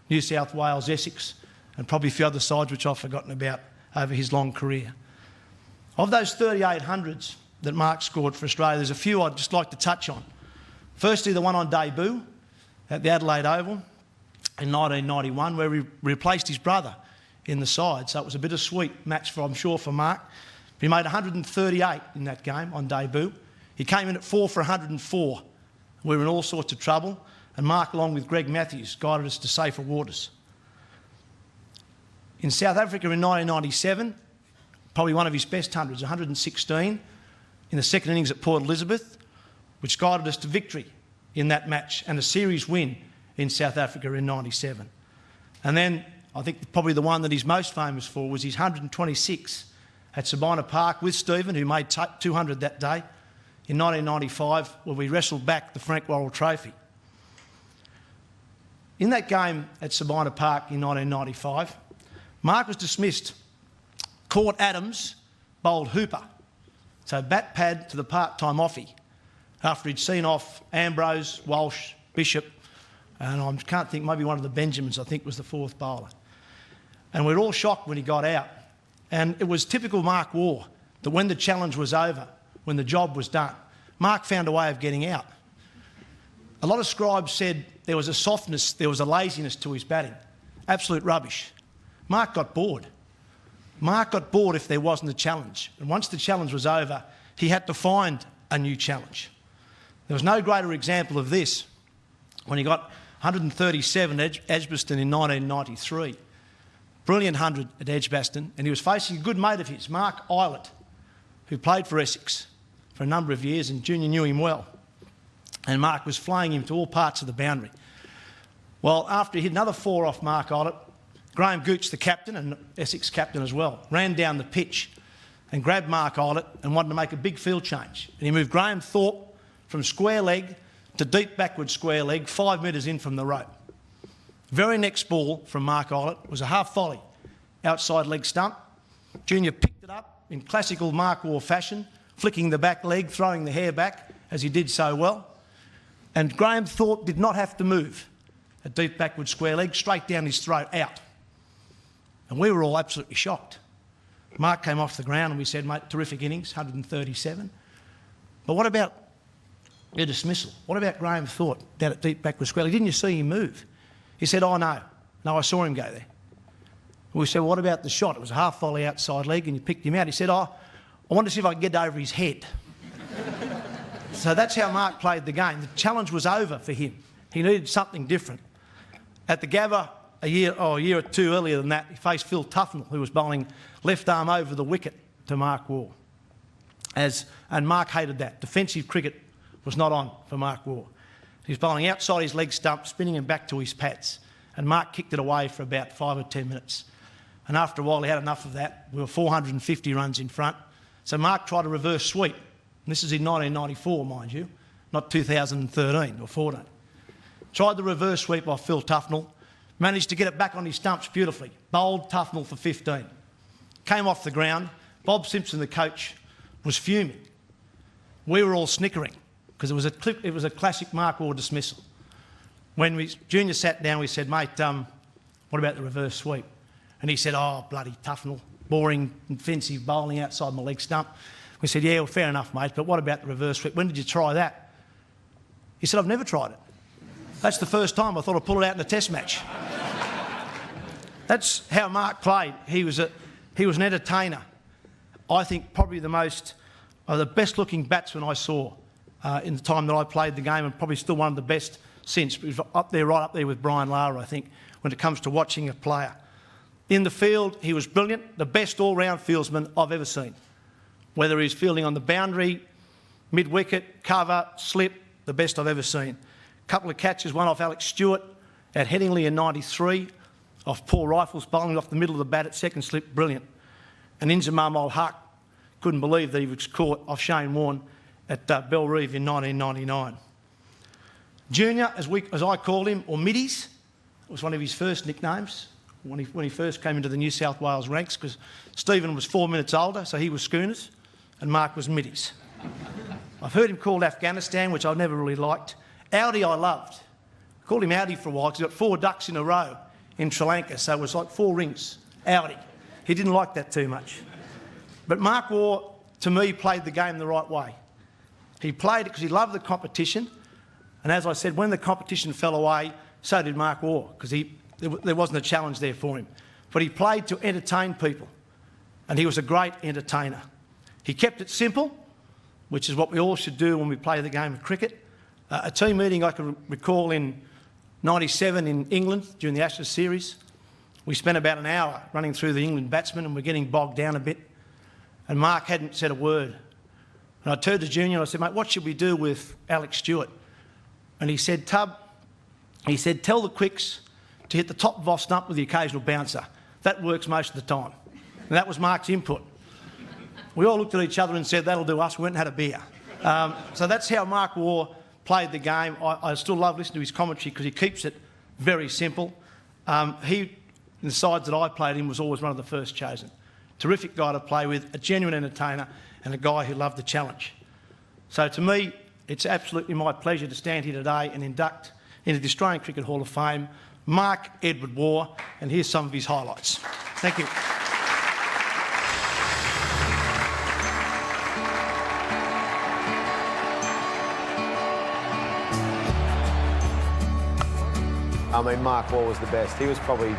G: New South Wales, Essex, and probably a few other sides which I've forgotten about over his long career. Of those 3800s that Mark scored for Australia, there's a few I'd just like to touch on. Firstly, the one on debut at the Adelaide Oval in 1991, where he replaced his brother in the side. So it was a bittersweet match, I'm sure, for Mark. He made 138 in that game on debut. He came in at 4 for 104. We were in all sorts of trouble, and Mark, along with Greg Matthews, guided us to safer waters. In South Africa in 1997, probably one of his best hundreds, 116, in the second innings at Port Elizabeth, which guided us to victory in that match and a series win in South Africa in 97. And then I think probably the one that he's most famous for was his 126 at Sabina Park with Stephen, who made 200 that day, in 1995, where we wrestled back the Frank Worrell Trophy. In that game at Sabina Park in 1995, Mark was dismissed. Court Adams bowled Hooper, so bat pad to the part-time offie, after he'd seen off Ambrose, Walsh, Bishop, and I can't think, maybe one of the Benjamins, I think, was the fourth bowler. And we were all shocked when he got out. And it was typical Mark Waugh that when the challenge was over, when the job was done, Mark found a way of getting out. A lot of scribes said there was a softness, there was a laziness to his batting. Absolute rubbish. Mark got bored. Mark got bored if there wasn't a challenge. And once the challenge was over, he had to find a new challenge. There was no greater example of this when he got 137 at Edgbaston in 1993. Brilliant 100 at Edgbaston, and he was facing a good mate of his, Mark Eilert, who played for Essex for a number of years, and Junior knew him well. And Mark was flying him to all parts of the boundary. Well, after he hit another 4 off Mark Eilert, Graham Gooch, the captain, and Essex captain as well, ran down the pitch and grabbed Mark Eilert and wanted to make a big field change. And he moved Graham Thorpe from square leg to deep backward square leg, 5 metres in from the rope. Very next ball from Mark Allan was a half volley, outside leg stump. Junior picked it up in classical Mark Waugh fashion, flicking the back leg, throwing the hair back, as he did so well. And Graham Thorpe did not have to move. A deep backward square leg, straight down his throat, out. And we were all absolutely shocked. Mark came off the ground and we said, mate, terrific innings, 137. But what about your dismissal? What about Graham Thorpe down at deep backward square leg? Didn't you see him move? He said, oh, no. No, I saw him go there. We said, well, what about the shot? It was a half volley outside leg and you picked him out. He said, oh, I wanted to see if I could get over his head. So that's how Mark played the game. The challenge was over for him. He needed something different. At the Gabba, a year or two earlier than that, he faced Phil Tufnell, who was bowling left arm over the wicket to Mark Waugh. And Mark hated that. Defensive cricket was not on for Mark Waugh. He was bowling outside his leg stump, spinning him back to his pads. And Mark kicked it away for about 5 or 10 minutes. And after a while, he had enough of that. We were 450 runs in front. So Mark tried a reverse sweep. And this is in 1994, mind you, not 2013 or 14. Tried the reverse sweep off Phil Tufnell. Managed to get it back on his stumps beautifully. Bowled Tufnell for 15. Came off the ground. Bob Simpson, the coach, was fuming. We were all snickering because it was a classic Mark Waugh dismissal. When Junior sat down, we said, mate, what about the reverse sweep? And he said, oh, bloody Tufnell, boring, defensive bowling outside my leg stump. We said, yeah, well, fair enough, mate, but what about the reverse sweep? When did you try that? He said, I've never tried it. That's the first time I thought I'd pull it out in a test match. That's how Mark played. He was an entertainer. I think probably the best looking batsman I saw in the time that I played the game, and probably still one of the best since. He was right up there with Brian Lara, I think, when it comes to watching a player. In the field, he was brilliant, the best all-round fieldsman I've ever seen. Whether he's fielding on the boundary, mid-wicket, cover, slip, the best I've ever seen. A couple of catches, one off Alex Stewart at Headingley in 93, off Paul Rifles, bowling off the middle of the bat at second slip, brilliant. And Inzamam ul Haq couldn't believe that he was caught off Shane Warne at Belrive in 1999. Junior, as I called him, or Middies, was one of his first nicknames when he first came into the New South Wales ranks, because Stephen was 4 minutes older, so he was Schooners, and Mark was Middies. I've heard him called Afghanistan, which I've never really liked. Audi I loved. I called him Audi for a while because he got 4 ducks in a row in Sri Lanka, so it was like 4 rings. Audi. He didn't like that too much. But Mark Waugh, to me, played the game the right way. He played it because he loved the competition, and as I said, when the competition fell away, so did Mark Waugh, because there wasn't a challenge there for him. But he played to entertain people, and he was a great entertainer. He kept it simple, which is what we all should do when we play the game of cricket. A team meeting I can recall in 97 in England during the Ashes series. We spent about an hour running through the England batsmen and we're getting bogged down a bit. And Mark hadn't said a word. And I turned to Junior and I said, mate, what should we do with Alex Stewart? And he said, Tub, tell the quicks to hit the top of off stump with the occasional bouncer. That works most of the time. And that was Mark's input. We all looked at each other and said, that'll do us. We went and had a beer. So that's how Mark Waugh played the game. I still love listening to his commentary because he keeps it very simple. In the sides that I played in was always one of the first chosen. Terrific guy to play with, a genuine entertainer and a guy who loved the challenge. So to me, it's absolutely my pleasure to stand here today and induct into the Australian Cricket Hall of Fame Mark Edward Waugh, and here's some of his highlights. Thank you.
B: I mean, Mark Waugh was the best. He was probably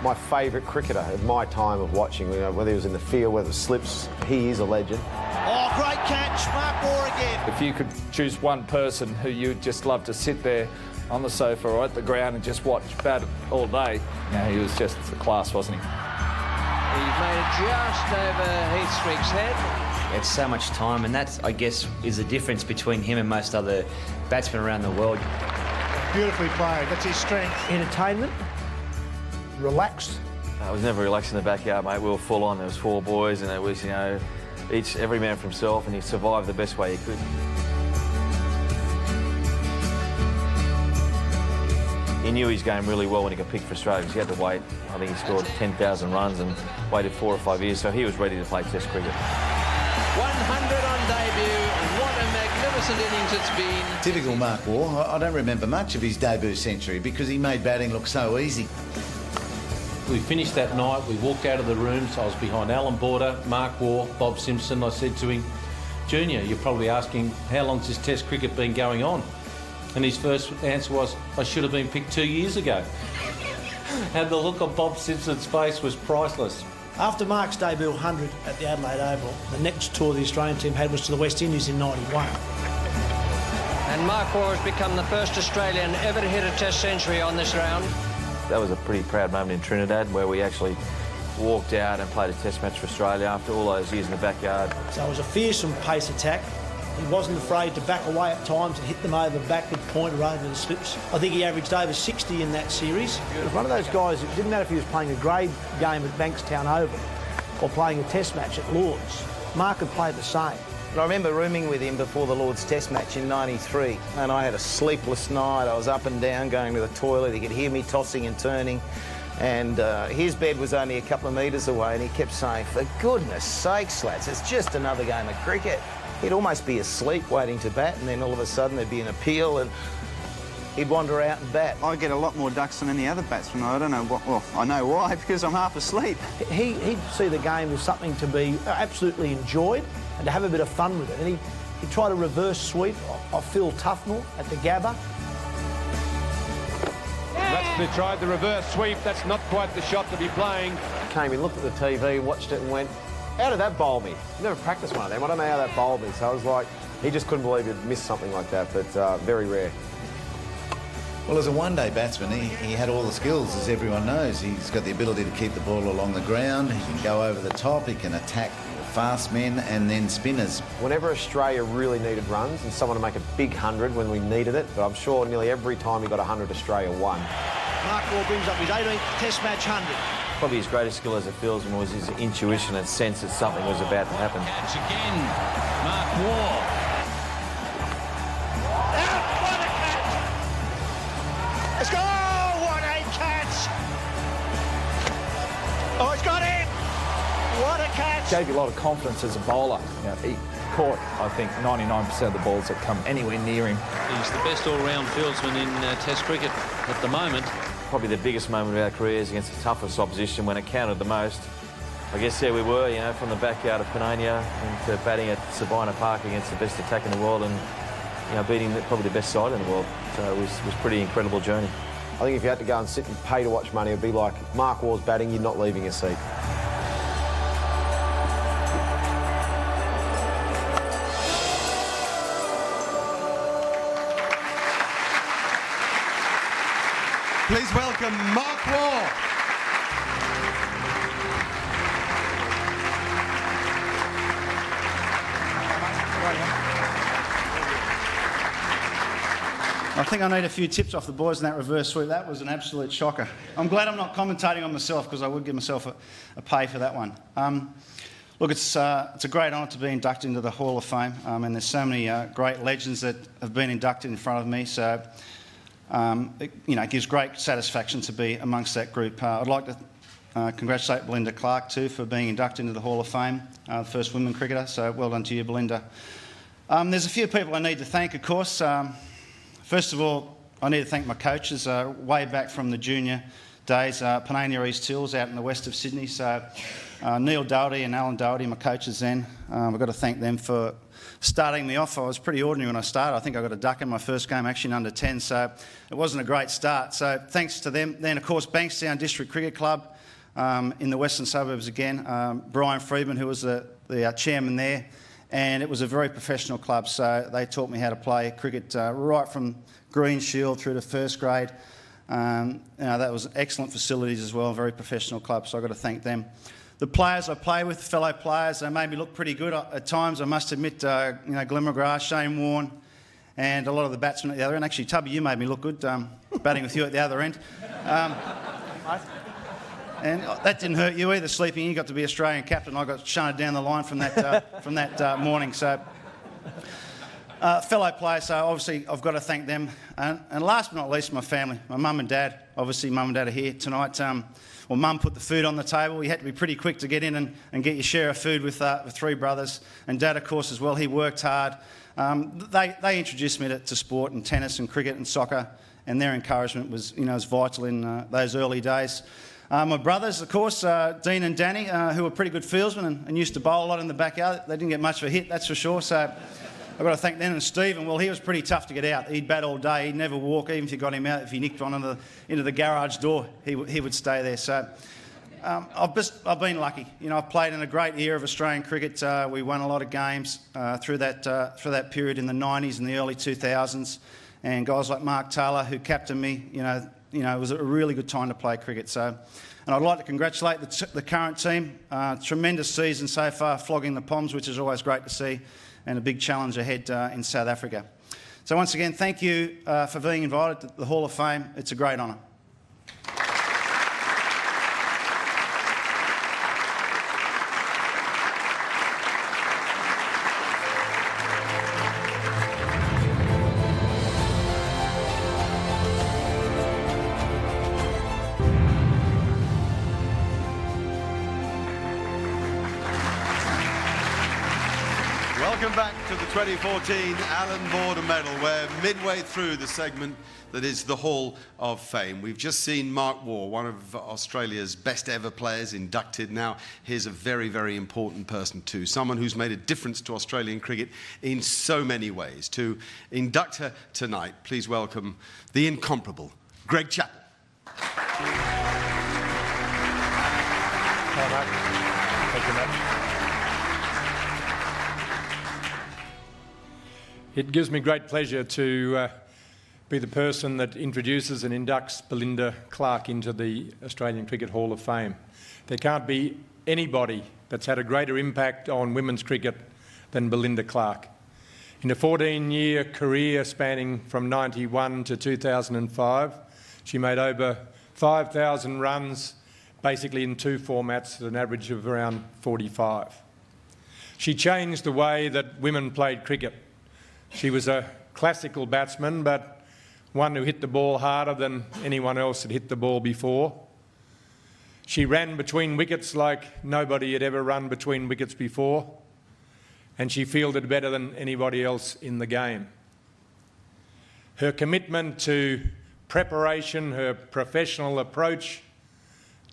B: my favourite cricketer of my time of watching. You know, whether he was in the field, whether it was slips, he is a legend.
L: Oh, great catch, Mark Waugh again. If you could choose one person who you'd just love to sit there on the sofa or at the ground and just watch bat all day, you know, he was just a class, wasn't he?
W: He made it just over Heathstreak's head. It's so much time, and that, I guess, is the difference between him and most other batsmen around the world.
X: Beautifully played. That's his strength.
G: Entertainment. Relaxed.
Y: I was never relaxed in the backyard, mate. We were full on. There was 4 boys, and it was, you know, every man for himself, and he survived the best way he could. knew his game really well when he got picked for Australia because he had to wait. I think he scored 10,000 runs and waited 4 or 5 years, so he was ready to play Test cricket.
R: 100 on debut. What a magnificent innings it's been.
H: Typical Mark Waugh. I don't remember much of his debut century because he made batting look so easy.
I: We finished that night, we walked out of the rooms. I was behind Allan Border, Mark Waugh, Bob Simpson. I said to him, Junior, you're probably asking, how long's this Test cricket been going on? And his first answer was, I should have been picked 2 years ago. And the look on Bob Simpson's face was priceless.
G: After Mark's debut 100 at the Adelaide Oval, the next tour the Australian team had was to the West Indies in '91.
R: And Mark Waugh has become the first Australian ever to hit a Test century on this round.
Y: That was a pretty proud moment in Trinidad where we actually walked out and played a Test match for Australia after all those years in the backyard.
G: So it was a fearsome pace attack. He wasn't afraid to back away at times and hit them over backward point or over the slips. I think he averaged over 60 in that series. He was one of those guys, it didn't matter if he was playing a grade game at Bankstown Oval or playing a Test match at Lord's. Mark had played the same.
B: And I remember rooming with him before the Lord's Test match in '93, and I had a sleepless night. I was up and down going to the toilet. He could hear me tossing and turning, and his bed was only a couple of metres away, and he kept saying, for goodness sakes, lads, it's just another game of cricket. He'd almost be asleep waiting to bat, and then all of a sudden there'd be an appeal, and he'd wander out and bat.
J: I get a lot more ducks than any other batsman. I don't know what, well, I know why, because I'm half asleep.
G: He'd see the game as something to be absolutely enjoyed and to have a bit of fun with it. And he'd try to reverse sweep off Phil Tufnell at the Gabba.
K: They tried the reverse sweep. That's not quite the shot to be playing.
B: Came in, looked at the TV, watched it and went, how did that bowl me? Never practiced one of them. I don't know how that bowled me. So I was like, he just couldn't believe he'd missed something like that, but very rare.
H: Well, as a one-day batsman, he had all the skills, as everyone knows. He's got the ability to keep the ball along the ground. He can go over the top. He can attack fast men and then spinners.
B: Whenever Australia really needed runs and someone to make a big 100 when we needed it, but I'm sure nearly every time he got 100, Australia won.
G: Mark Waugh brings up his 18th Test match 100.
Y: Probably his greatest skill as a fieldsman was his intuition and sense that something was about to happen.
R: Catch again, Mark Waugh. What a catch! Let's go! What a catch! Oh, it's got him! What a catch!
L: Gave you a lot of confidence as a bowler. You know, he caught, I think, 99% of the balls that come anywhere near him.
N: He's the best all-round fieldsman in Test cricket at the moment.
Y: Probably the biggest moment of our careers against the toughest opposition when it counted the most. I guess there we were, you know, from the backyard of Penania into batting at Sabina Park against the best attack in the world and, you know, beating probably the best side in the world. So it was a pretty incredible journey.
B: I think if you had to go and sit and pay to watch money, it would be like Mark Waugh's batting, you're not leaving your seat.
C: Please welcome Mark Waugh.
X: I think I need a few tips off the boys in that reverse sweep. That was an absolute shocker. I'm glad I'm not commentating on myself because I would give myself a pay for that one. Look, it's a great honour to be inducted into the Hall of Fame, and there's so many great legends that have been inducted in front of me. So, it gives great satisfaction to be amongst that group. I'd like to congratulate Belinda Clark too for being inducted into the Hall of Fame, the first women cricketer. So well done to you, Belinda. There's a few people I need to thank, of course. First of all, I need to thank my coaches way back from the junior days, Penania East Hills out in the west of Sydney. So Neil Doherty and Allan Doherty, my coaches then. I've got to thank them for starting me off. I was pretty ordinary when I started. I think I got a duck in my first game, actually in under 10, so it wasn't a great start. So thanks to them. Then, of course, Bankstown District Cricket Club in the western suburbs again. Brian Friedman, who was the chairman there. And it was a very professional club, so they taught me how to play cricket right from Green Shield through to first grade. That was excellent facilities as well, a very professional club, so I've got to thank them. The players I play with, fellow players, they made me look pretty good at times, I must admit. Glenn McGrath, Shane Warne, and a lot of the batsmen at the other end. Actually, Tubby, you made me look good batting with you at the other end. And that didn't hurt you either, sleeping. You got to be Australian captain. I got shunted down the line from that morning. So Fellow players, so obviously I've got to thank them. And last but not least, my family, my mum and dad. Obviously, mum and dad are here tonight. Well, mum put the food on the table. You had to be pretty quick to get in and get your share of food with 3 brothers. And dad, of course, as well. He worked hard. They introduced me to sport and tennis and cricket and soccer, and their encouragement was, was vital in those early days. My brothers, of course, Dean and Danny, who were pretty good fieldsmen and used to bowl a lot in the backyard. They didn't get much of a hit, that's for sure. So I've got to thank them. And Stephen, well, he was pretty tough to get out. He'd bat all day. He'd never walk, even if you got him out. If you nicked one into the garage door, he would stay there. So I've been lucky. I've played in a great era of Australian cricket. We won a lot of games through that period in the 90s and the early 2000s. And guys like Mark Taylor, who captained me, it was a really good time to play cricket. So, and I'd like to congratulate the current team. Tremendous season so far, flogging the Poms, which is always great to see, and a big challenge ahead in South Africa. So once again, thank you for being invited to the Hall of Fame. It's a great honour.
C: Welcome back to the 2014 Allan Border Medal. We're midway through the segment that is the Hall of Fame. We've just seen Mark Waugh, one of Australia's best ever players, inducted. Now, here's a very, very important person too, someone who's made a difference to Australian cricket in so many ways. To induct her tonight, please welcome the incomparable Greg Chappell.
E: Hi, Mark. Thank you, mate. It gives me great pleasure to be the person that introduces and inducts Belinda Clark into the Australian Cricket Hall of Fame. There can't be anybody that's had a greater impact on women's cricket than Belinda Clark. In a 14-year career spanning from 91 to 2005, she made over 5,000 runs, basically in 2 formats at an average of around 45. She changed the way that women played cricket. She was a classical batsman, but one who hit the ball harder than anyone else had hit the ball before. She ran between wickets like nobody had ever run between wickets before, and she fielded better than anybody else in the game. Her commitment to preparation, her professional approach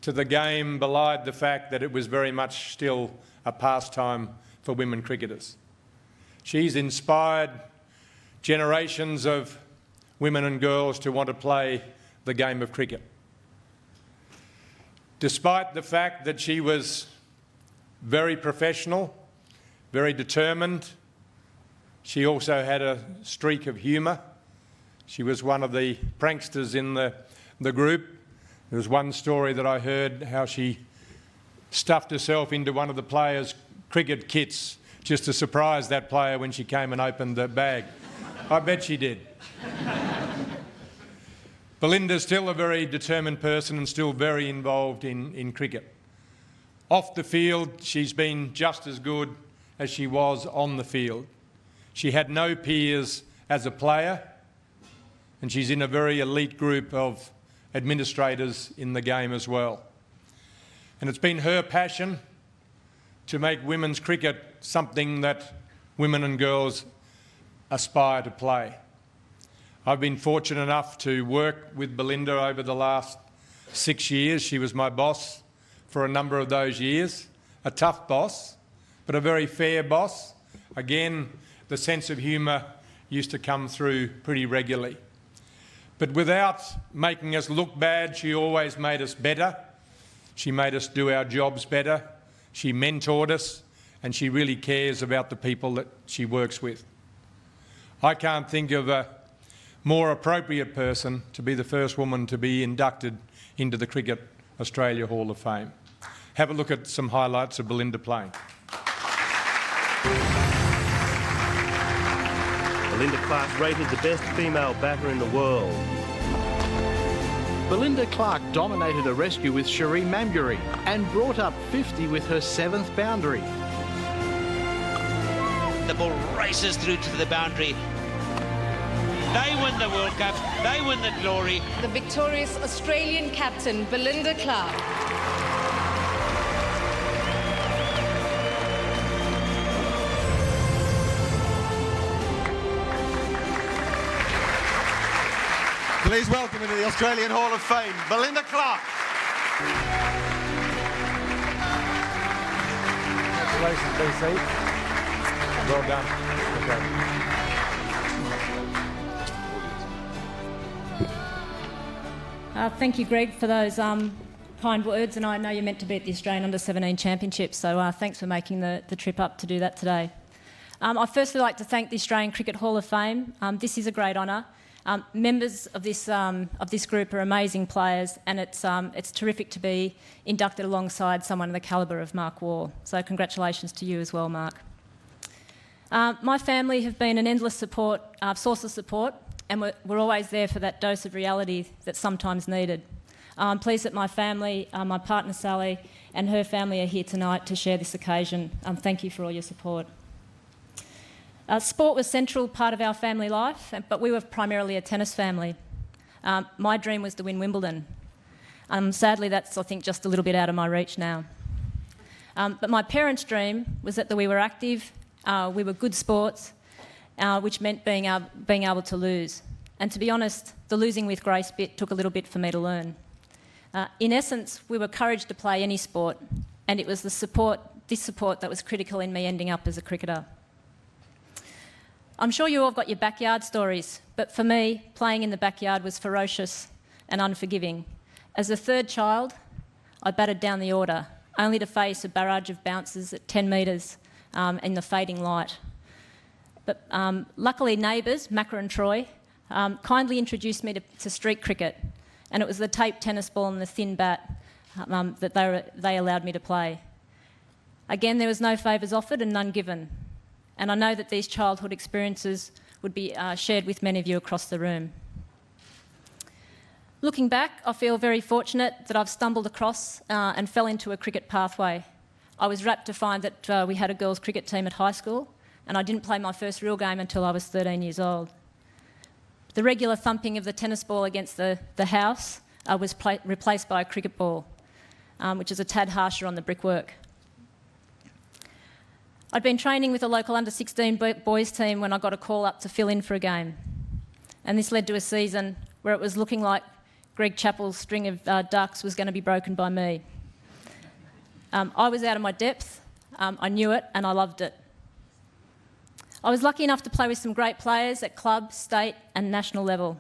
E: to the game belied the fact that it was very much still a pastime for women cricketers. She's inspired generations of women and girls to want to play the game of cricket. Despite the fact that she was very professional, very determined, she also had a streak of humour. She was one of the pranksters in the group. There was one story that I heard how she stuffed herself into one of the players' cricket kits just to surprise that player when she came and opened the bag. I bet she did. Belinda's still a very determined person and still very involved in cricket. Off the field, she's been just as good as she was on the field. She had no peers as a player, and she's in a very elite group of administrators in the game as well. And it's been her passion to make women's cricket something that women and girls aspire to play. I've been fortunate enough to work with Belinda over the last 6 years. She was my boss for a number of those years. A tough boss, but a very fair boss. Again, the sense of humour used to come through pretty regularly. But without making us look bad, she always made us better. She made us do our jobs better. She mentored us, and she really cares about the people that she works with. I can't think of a more appropriate person to be the first woman to be inducted into the Cricket Australia Hall of Fame. Have a look at some highlights of Belinda playing.
M: Belinda Clark rated the best female batter in the world.
Q: Belinda Clark dominated a rescue with Cherie Mambury and brought up 50 with her 7th boundary.
F: the ball races through to the boundary. They win the World Cup, they win the glory.
P: The victorious Australian captain, Belinda Clark.
C: Please welcome into the Australian Hall of Fame, Belinda Clark.
E: Congratulations, BC. Well done.
S: Thank you, Greg, for those kind words, and I know you're meant to be at the Australian Under-17 Championships, so thanks for making the trip up to do that today. I'd firstly like to thank the Australian Cricket Hall of Fame. This is a great honour. Members of this group are amazing players, and it's terrific to be inducted alongside someone of the calibre of Mark Waugh. So congratulations to you as well, Mark. My family have been an endless source of support, and we're always there for that dose of reality that's sometimes needed. I'm pleased that my family, my partner Sally, and her family are here tonight to share this occasion. Thank you for all your support. Sport was a central part of our family life, but we were primarily a tennis family. My dream was to win Wimbledon. Sadly, that's, I think, just a little bit out of my reach now. But my parents' dream was that we were active, we were good sports, which meant being able to lose. And to be honest, the losing with grace bit took a little bit for me to learn. In essence, we were encouraged to play any sport, and it was this support that was critical in me ending up as a cricketer. I'm sure you all got your backyard stories, but for me, playing in the backyard was ferocious and unforgiving. As a third child, I batted down the order, only to face a barrage of bounces at 10 metres in the fading light. But luckily, neighbours, Macca and Troy, kindly introduced me to street cricket, and it was the taped tennis ball and the thin bat that they allowed me to play. Again, there was no favours offered and none given. And I know that these childhood experiences would be shared with many of you across the room. Looking back, I feel very fortunate that I've stumbled across and fell into a cricket pathway. I was rapt to find that we had a girls' cricket team at high school, and I didn't play my first real game until I was 13 years old. The regular thumping of the tennis ball against the house was replaced by a cricket ball, which is a tad harsher on the brickwork. I'd been training with a local under-16 boys team when I got a call up to fill in for a game. And this led to a season where it was looking like Greg Chappell's string of ducks was going to be broken by me. I was out of my depth, I knew it, and I loved it. I was lucky enough to play with some great players at club, state and national level.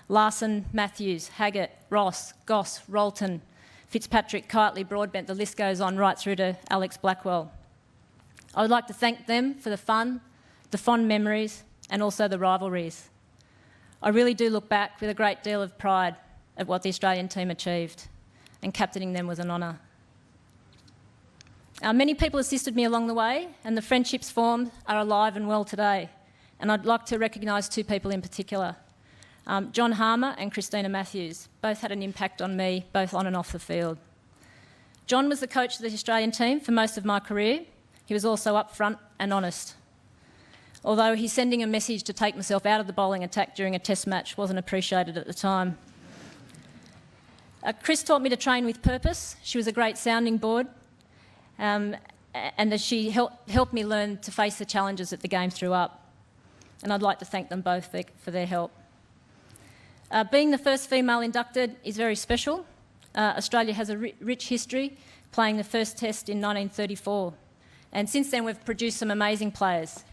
S: Larson, Matthews, Haggett, Ross, Goss, Rolton, Fitzpatrick, Kitely, Broadbent, the list goes on right through to Alex Blackwell. I would like to thank them for the fun, the fond memories and also the rivalries. I really do look back with a great deal of pride at what the Australian team achieved, and captaining them was an honour. Many people assisted me along the way, and the friendships formed are alive and well today. And I'd like to recognise two people in particular. John Harmer and Christina Matthews both had an impact on me, both on and off the field. John was the coach of the Australian team for most of my career. He was also upfront and honest. Although his sending a message to take myself out of the bowling attack during a test match wasn't appreciated at the time. Chris taught me to train with purpose. She was a great sounding board, and she helped me learn to face the challenges that the game threw up. And I'd like to thank them both for their help. Being the first female inducted is very special. Australia has a rich history, playing the first test in 1934. And since then, we've produced some amazing players,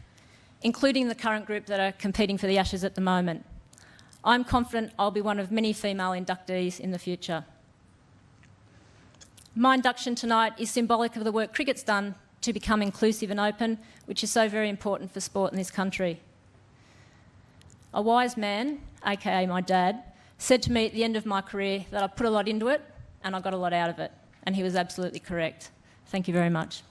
S: including the current group that are competing for the Ashes at the moment. I'm confident I'll be one of many female inductees in the future. My induction tonight is symbolic of the work cricket's done to become inclusive and open, which is so very important for sport in this country. A wise man, aka my dad, said to me at the end of my career that I put a lot into it and I got a lot out of it, and he was absolutely correct. Thank you very much.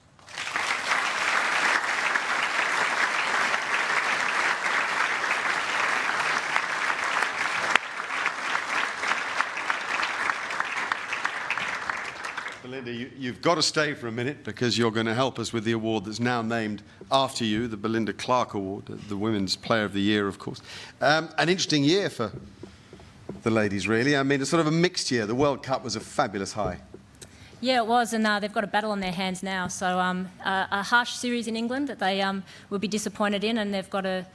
C: Belinda, you've got to stay for a minute because you're going to help us with the award that's now named after you, the Belinda Clark Award, the Women's Player of the Year, of course. An interesting year for the ladies, really. I mean, it's sort of a mixed year. The World Cup was a fabulous high.
S: Yeah, it was, and they've got a battle on their hands now. So a harsh series in England that they will be disappointed in, and they've got to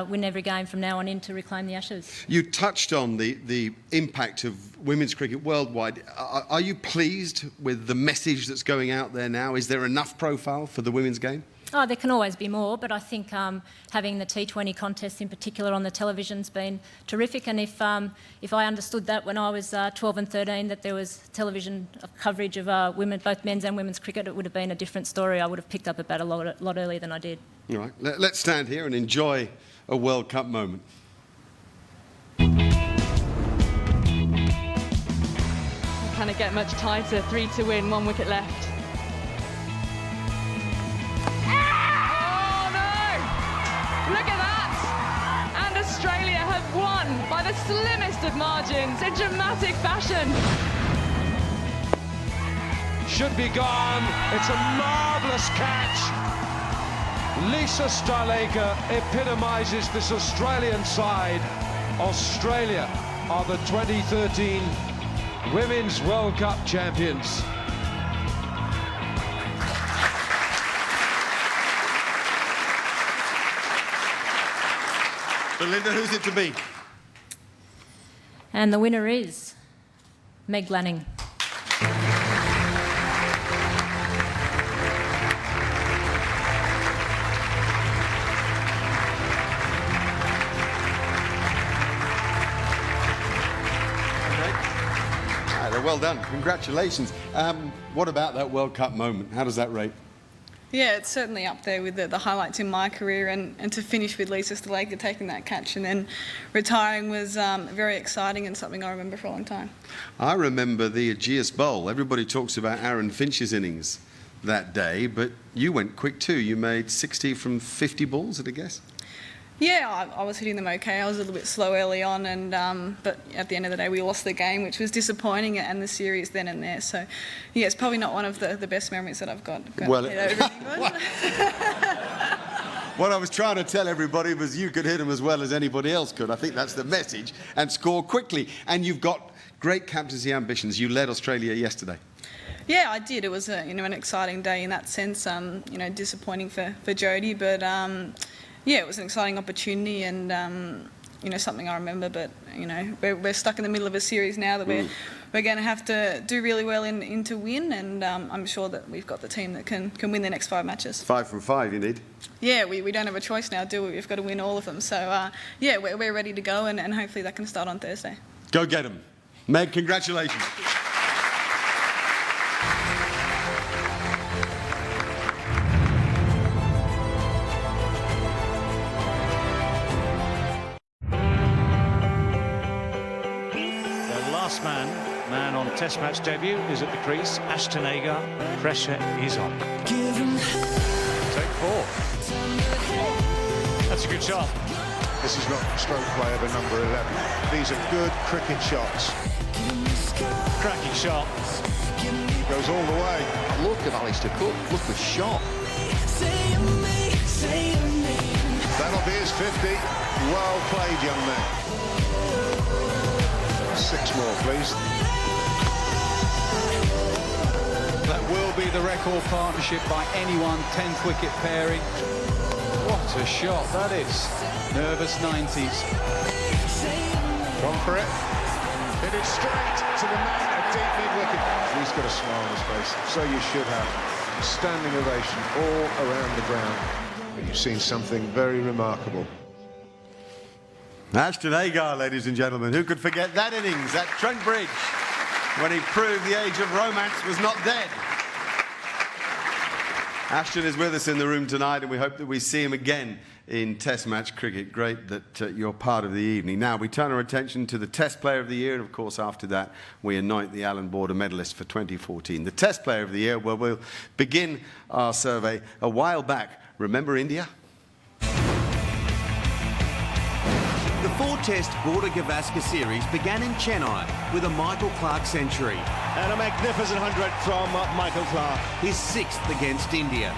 S: win every game from now on in to reclaim the Ashes.
C: You touched on the impact of women's cricket worldwide. Are you pleased with the message that's going out there now? Is there enough profile for the women's game?
S: Oh, there can always be more, but I think having the T20 contests in particular on the television's been terrific. And if I understood that when I was 12 and 13, that there was television coverage of women, both men's and women's cricket, it would have been a different story. I would have picked up a bat a lot earlier than I did.
C: All right, let's stand here and enjoy a World Cup moment.
A: Can it get much tighter? 3 to win, 1 wicket left. Look at that! And Australia have won by the slimmest of margins in dramatic fashion.
K: Should be gone. It's a marvellous catch. Lisa Sthalekar epitomises this Australian side. Australia are the 2013 Women's World Cup champions.
C: Belinda, who's it to be?
S: And the winner is Meg Lanning.
C: Well done. Congratulations. What about that World Cup moment? How does that rate?
A: Yeah, it's certainly up there with the highlights in my career, and to finish with Lisa Sthalekar taking that catch and then retiring was very exciting and something I remember for a long time. I
C: remember the Ageas Bowl. Everybody talks about Aaron Finch's innings that day, but you went quick too. You made 60 from 50 balls, at a guess?
A: Yeah, I was hitting them okay. I was a little bit slow early on, and but at the end of the day, we lost the game, which was disappointing, and the series then and there. So, yeah, it's probably not one of the best memories that I've got.
C: Well, what I was trying to tell everybody was you could hit them as well as anybody else could. I think that's the message, and score quickly. And you've got great captaincy ambitions. You led Australia yesterday. Yeah, I did. It was an exciting day in that sense. Disappointing for Jodie, but. Yeah, it was an exciting opportunity and, something I remember. But, we're stuck in the middle of a series now that we're going to have to do really well in to win. And I'm sure that we've got the team that can win the next 5 matches. 5 from 5 you need? Yeah, we don't have a choice now, do we? We've got to win all of them. So, yeah, we're ready to go and hopefully that can start on Thursday. Go get them. Meg, congratulations.
D: Man on Test match debut is at the crease. Ashton Agar, pressure is on. Take 4. That's a good shot.
T: This is not stroke play of a number 11. These are good cricket shots.
D: Cracking shot.
T: Goes all the way.
U: Look at Alistair Cook. Look the shot.
T: That'll be his 50. Well played, young man. 6 more, please.
V: That will be the record partnership by anyone, 10th wicket pairing. What a shot that is. Nervous 90s.
T: Gone for it. Hit it straight to the man at deep mid-wicket. He's got a smile on his face, so you should have. Standing ovation all around the ground. But you've seen something very remarkable.
C: Ashton Agar, ladies and gentlemen. Who could forget that innings at Trent Bridge when he proved the age of romance was not dead? Ashton is with us in the room tonight, and we hope that we see him again in Test match cricket. Great that you're part of the evening. Now, we turn our attention to the Test Player of the Year, and of course, after that, we anoint the Allan Border medalist for 2014. The Test Player of the Year, well, we'll begin our survey a while back. Remember India? The 4-test Border Gavaskar series began in Chennai with a Michael Clark century.
T: And a magnificent 100 from Michael Clark.
C: His 6th against India.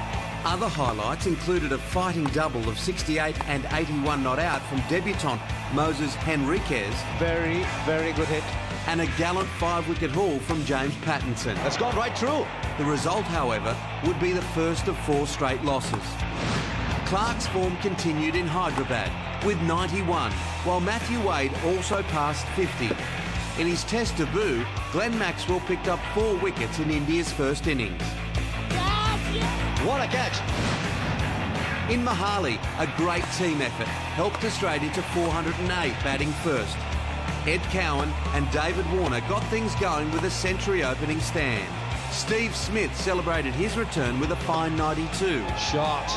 C: Other highlights included a fighting double of 68 and 81 not out from debutant Moses Henriquez.
V: Very, very good hit.
C: And a gallant 5-wicket haul from James Pattinson.
T: That's gone right through.
C: The result, however, would be the first of 4 straight losses. Clark's form continued in Hyderabad with 91, while Matthew Wade also passed 50. In his test debut, Glenn Maxwell picked up 4 wickets in India's first innings.
T: What a catch.
C: In Mohali, a great team effort helped Australia to 408 batting first. Ed Cowan and David Warner got things going with a century opening stand. Steve Smith celebrated his return with a fine 92.
T: Shot.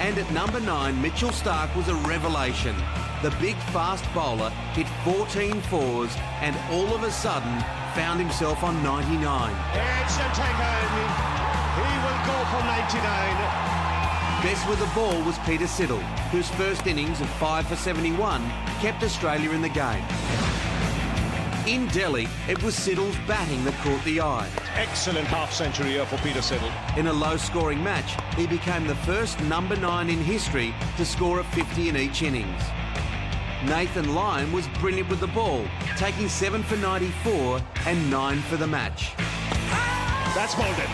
C: And at number 9, Mitchell Starc was a revelation. The big fast bowler hit 14 fours and all of a sudden found himself on 99.
T: It's a take-home. He will go for 99.
C: Best with the ball was Peter Siddle, whose first innings of 5 for 71 kept Australia in the game. In Delhi, it was Siddle's batting that caught the eye.
T: Excellent half-century here for Peter Siddle.
C: In a low-scoring match, he became the first number 9 in history to score a 50 in each innings. Nathan Lyon was brilliant with the ball, taking 7 for 94 and 9 for the match.
T: That's molded.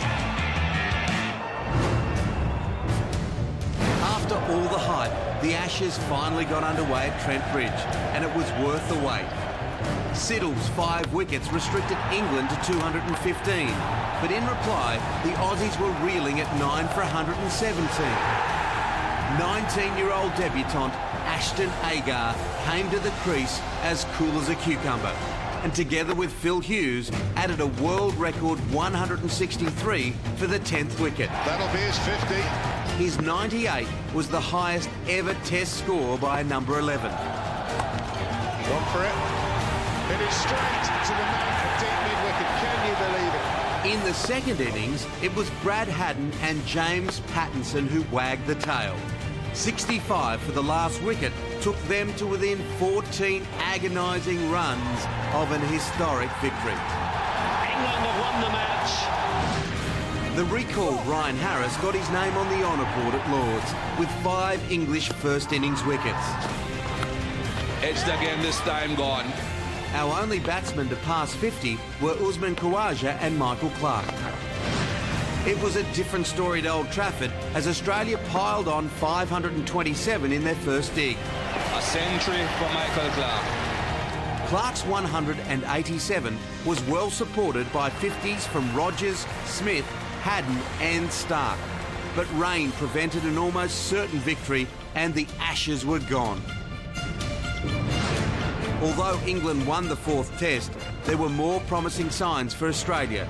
C: After all the hype, the Ashes finally got underway at Trent Bridge, and it was worth the wait. Siddle's 5 wickets restricted England to 215, but in reply, the Aussies were reeling at 9 for 117. 19-year-old debutant Ashton Agar came to the crease as cool as a cucumber, and together with Phil Hughes, added a world record 163 for the 10th wicket.
T: That'll be his 50.
C: His 98 was the highest ever Test score by a number 11.
T: Gone for it. It is straight to the man at deep mid-wicket. Can you believe it?
C: In the second innings, it was Brad Haddin and James Pattinson who wagged the tail. 65 for the last wicket took them to within 14 agonising runs of an historic victory.
F: England have won the match.
C: The recalled Ryan Harris got his name on the honour board at Lord's with 5 English first innings wickets.
H: Edged again this time gone.
C: Our only batsmen to pass 50 were Usman Khawaja and Michael Clark. It was a different story at Old Trafford as Australia piled on 527 in their first dig.
H: A century for Michael Clark.
C: Clark's 187 was well supported by 50s from Rogers, Smith, Haddin and Starc. But rain prevented an almost certain victory and the Ashes were gone. Although England won the 4th Test, there were more promising signs for Australia.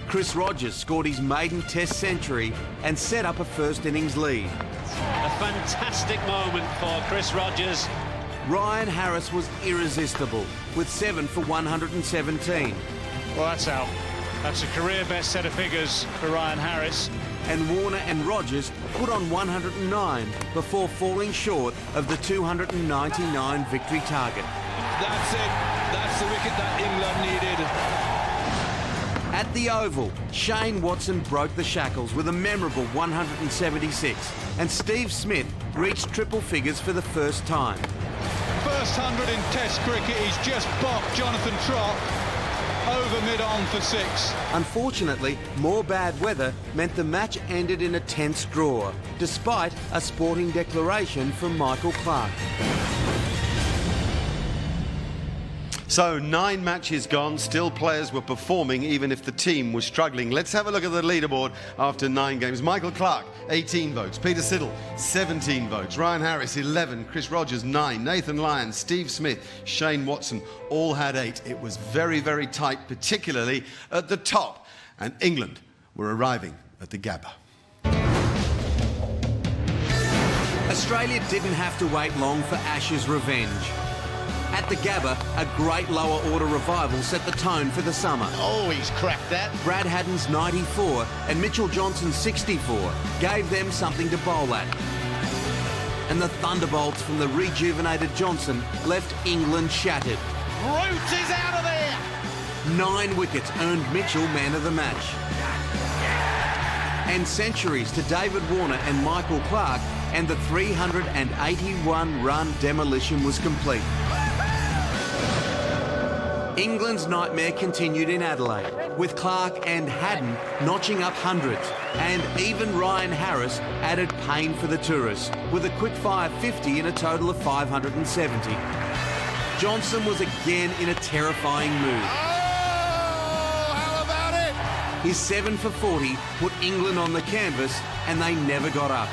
C: Chris Rogers scored his maiden Test century and set up a first innings lead.
F: A fantastic moment for Chris Rogers.
C: Ryan Harris was irresistible with 7 for 117.
D: Well, that's a career best set of figures for Ryan Harris.
C: And Warner and Rogers put on 109 before falling short of the 299 victory target.
H: That's it. That's the wicket that England needed.
C: At the Oval, Shane Watson broke the shackles with a memorable 176, and Steve Smith reached triple figures for the first time.
V: First 100 in Test cricket, he's just bopped Jonathan Trott over mid-on for 6.
C: Unfortunately, more bad weather meant the match ended in a tense draw, despite a sporting declaration from Michael Clark. So 9 matches gone, still players were performing even if the team was struggling. Let's have a look at the leaderboard after 9 games. Michael Clark, 18 votes. Peter Siddle, 17 votes. Ryan Harris, 11. Chris Rogers, 9. Nathan Lyon, Steve Smith, Shane Watson, all had 8. It was very, very tight, particularly at the top. And England were arriving at the Gabba. Australia didn't have to wait long for Ashes revenge. At the Gabba, a great lower order revival set the tone for the summer.
T: Oh, he's cracked that.
C: Brad Haddin's 94 and Mitchell Johnson's 64 gave them something to bowl at.
G: and the thunderbolts from the rejuvenated Johnson left England shattered.
F: Root is out of there.
G: 9 wickets earned Mitchell man of the match. And centuries to David Warner and Michael Clarke, and the 381-run demolition was complete. England's nightmare continued in Adelaide, with Clarke and Haddon notching up hundreds, and even Ryan Harris added pain for the tourists, with a quick-fire 50 in a total of 570. Johnson was again in a terrifying mood.
T: Oh, how about it?
G: His 7 for 40 put England on the canvas, and they never got up.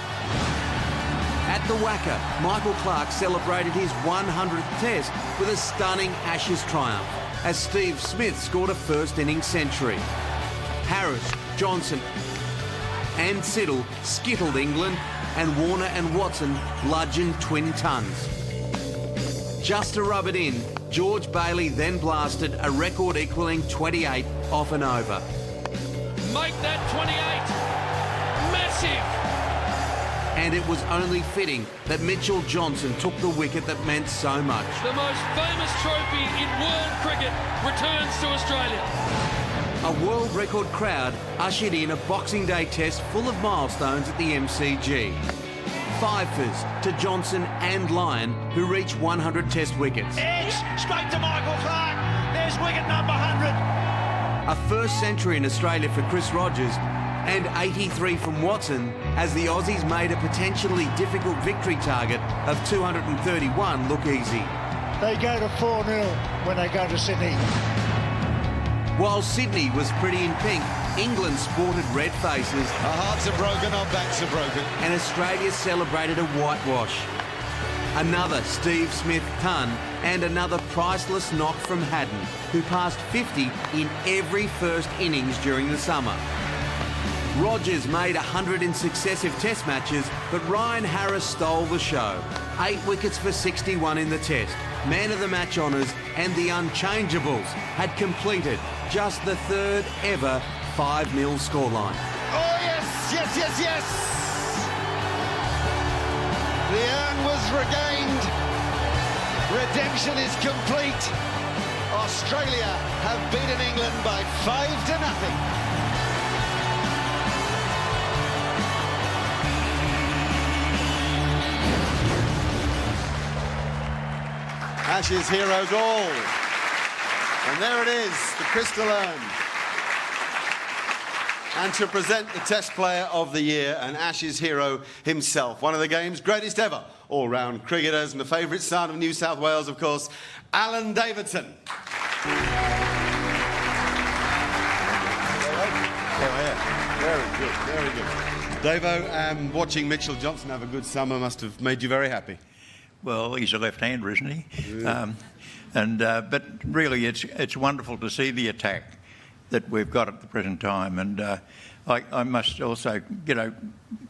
G: At the Wacker, Michael Clarke celebrated his 100th Test with a stunning Ashes triumph, as Steve Smith scored a first-innings century. Harris, Johnson and Siddle skittled England, and Warner and Watson bludgeoned twin tons. Just to rub it in, George Bailey then blasted a record-equalling 28 off and over.
V: Make that 28 massive!
G: And it was only fitting that Mitchell Johnson took the wicket that meant so much.
V: The most famous trophy in world cricket returns to Australia.
G: A world record crowd ushered in a Boxing Day Test full of milestones at the MCG. Fifers to Johnson and Lyon, who reached 100 Test wickets.
F: Edge, straight to Michael Clarke. There's wicket number 100.
G: A first century in Australia for Chris Rogers, and 83 from Watson, as the Aussies made a potentially difficult victory target of 231 look easy.
I: They go to 4-0 when they go to Sydney.
G: While Sydney was pretty in pink, England sported red faces.
T: Our hearts are broken, our backs are broken.
G: And Australia celebrated a whitewash. Another Steve Smith ton, and another priceless knock from Haddon, who passed 50 in every first innings during the summer. Rogers made 100 in successive Test matches, but Ryan Harris stole the show. 8 wickets for 61 in the Test. Man of the match honours, and the unchangeables had completed just the 3rd ever 5-0 scoreline.
T: Oh, yes, yes, yes, yes! The urn was regained. Redemption is complete. Australia have beaten England by 5-0.
C: Ashes hero goal. And there it is, the crystal urn. And to present the Test Player of the Year, an Ashes hero himself, one of the game's greatest ever all-round cricketers, and the favourite son of New South Wales, of course, Allan Davidson. Very good, very good. Davo, watching Mitchell Johnson have a good summer must have made you very happy.
J: Well, he's a left-hander, isn't he? Yeah. But really, it's wonderful to see the attack that we've got at the present time. And I must also,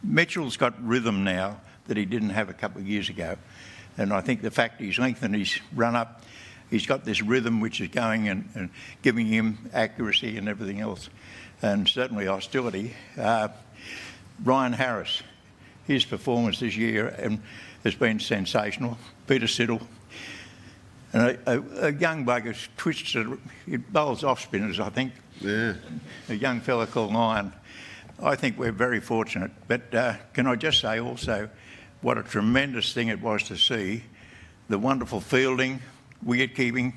J: Mitchell's got rhythm now that he didn't have a couple of years ago. And I think the fact he's lengthened his run-up, he's got this rhythm which is going and giving him accuracy and everything else, and certainly hostility. Ryan Harris, his performance this year has been sensational. Peter Siddle, and a young bloke who's twisted, he bowls off spinners, I think.
C: Yeah.
J: A young fella called Lyon. I think we're very fortunate. But can I just say also what a tremendous thing it was to see the wonderful fielding, wicket keeping,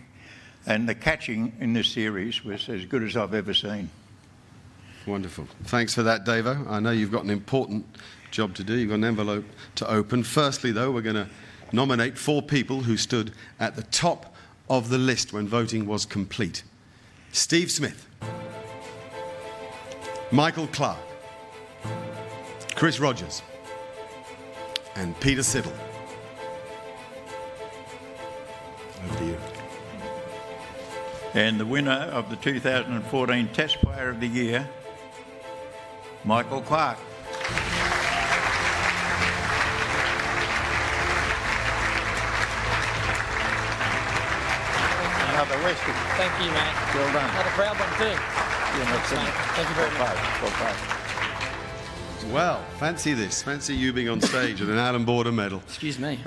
J: and the catching in this series was as good as I've ever seen.
C: Wonderful. Thanks for that, Davo. I know you've got an important job to do. You've got an envelope to open. Firstly, though, we're going to nominate 4 people who stood at the top of the list when voting was complete. Steve Smith, Michael Clarke, Chris Rogers, and Peter Siddle. Over to you.
J: And the winner of the 2014 Test Player of the Year, Michael Clarke. Another Westie.
O: Thank you, mate.
J: Well done.
O: Another proud one too.
J: Yeah,
O: Thanks, mate. Thank you very much.
J: Well played.
C: Well, fancy this. Fancy you being on stage with an Allan Border medal.
L: Excuse me.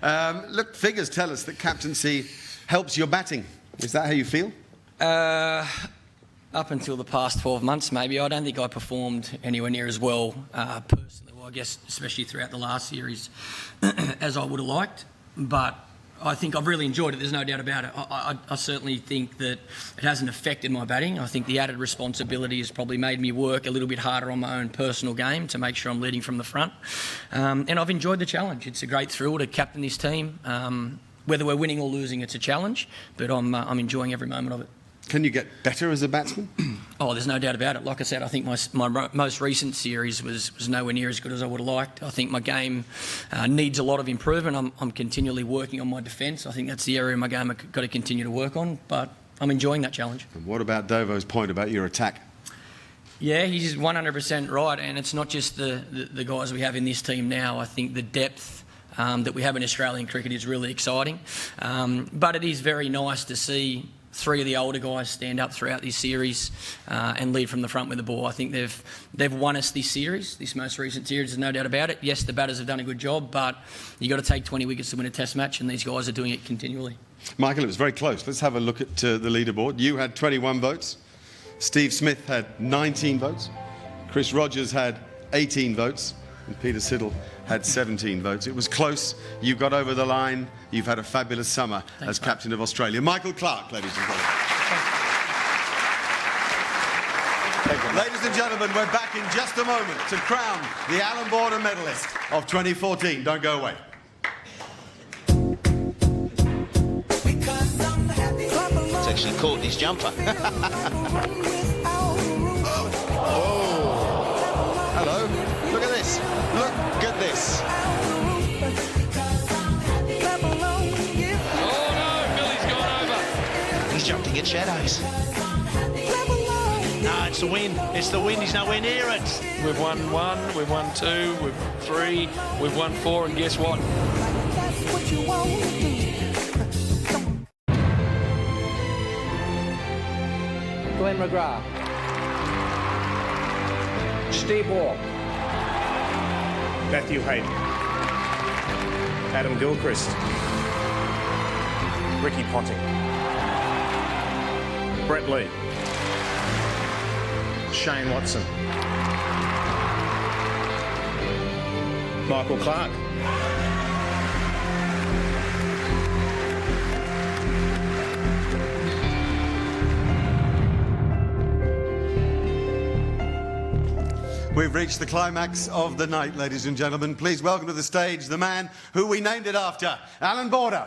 C: Look, figures tell us that captaincy helps your batting. Is that how you feel?
L: Up until the past 12 months, maybe. I don't think I performed anywhere near as well personally. Well, I guess especially throughout the last series as I would have liked. But I think I've really enjoyed it, there's no doubt about it. I certainly think that it hasn't affected my batting. I think the added responsibility has probably made me work a little bit harder on my own personal game to make sure I'm leading from the front. And I've enjoyed the challenge. It's a great thrill to captain this team. Whether we're winning or losing, it's a challenge, but I'm enjoying every moment of it.
C: Can you get better as a batsman?
L: Oh, there's no doubt about it. Like I said, I think my most recent series was nowhere near as good as I would have liked. I think my game needs a lot of improvement. I'm continually working on my defence. I think that's the area of my game I've got to continue to work on, but I'm enjoying that challenge.
C: And what about Dovo's point about your attack?
L: Yeah, he's 100% right, and it's not just the guys we have in this team now. I think the depth that we have in Australian cricket is really exciting, but it is very nice to see three of the older guys stand up throughout this series and lead from the front with the ball. I think they've won us this series, this most recent series, there's no doubt about it. Yes, the batters have done a good job, but you've got to take 20 wickets to win a test match, and these guys are doing it continually.
C: Michael, it was very close. Let's have a look at the leaderboard. You had 21 votes. Steve Smith had 19 votes. Chris Rogers had 18 votes. And Peter Siddle had 17 votes. It was close. You got over the line. You've had a fabulous summer as captain of Australia. Michael Clarke, ladies and gentlemen. Ladies and gentlemen, we're back in just a moment to crown the Allan Border medalist of 2014. Don't go away.
F: It's actually caught his jumper.
C: Hello. Look at this. Look at this.
H: Oh no, Billy's gone over.
F: He's jumped to get shadows. No, it's the wind. It's the wind. He's nowhere near it.
K: We've won 1, we've won 2, we've 3, we've won 4, and guess what?
Q: Glenn McGrath. Steve Waugh.
M: Matthew Hayden. Adam Gilchrist. Ricky Ponting. Brett Lee. Shane Watson. Michael Clarke.
C: We've reached the climax of the night, ladies and gentlemen. Please welcome to the stage the man who we named it after, Allan Border.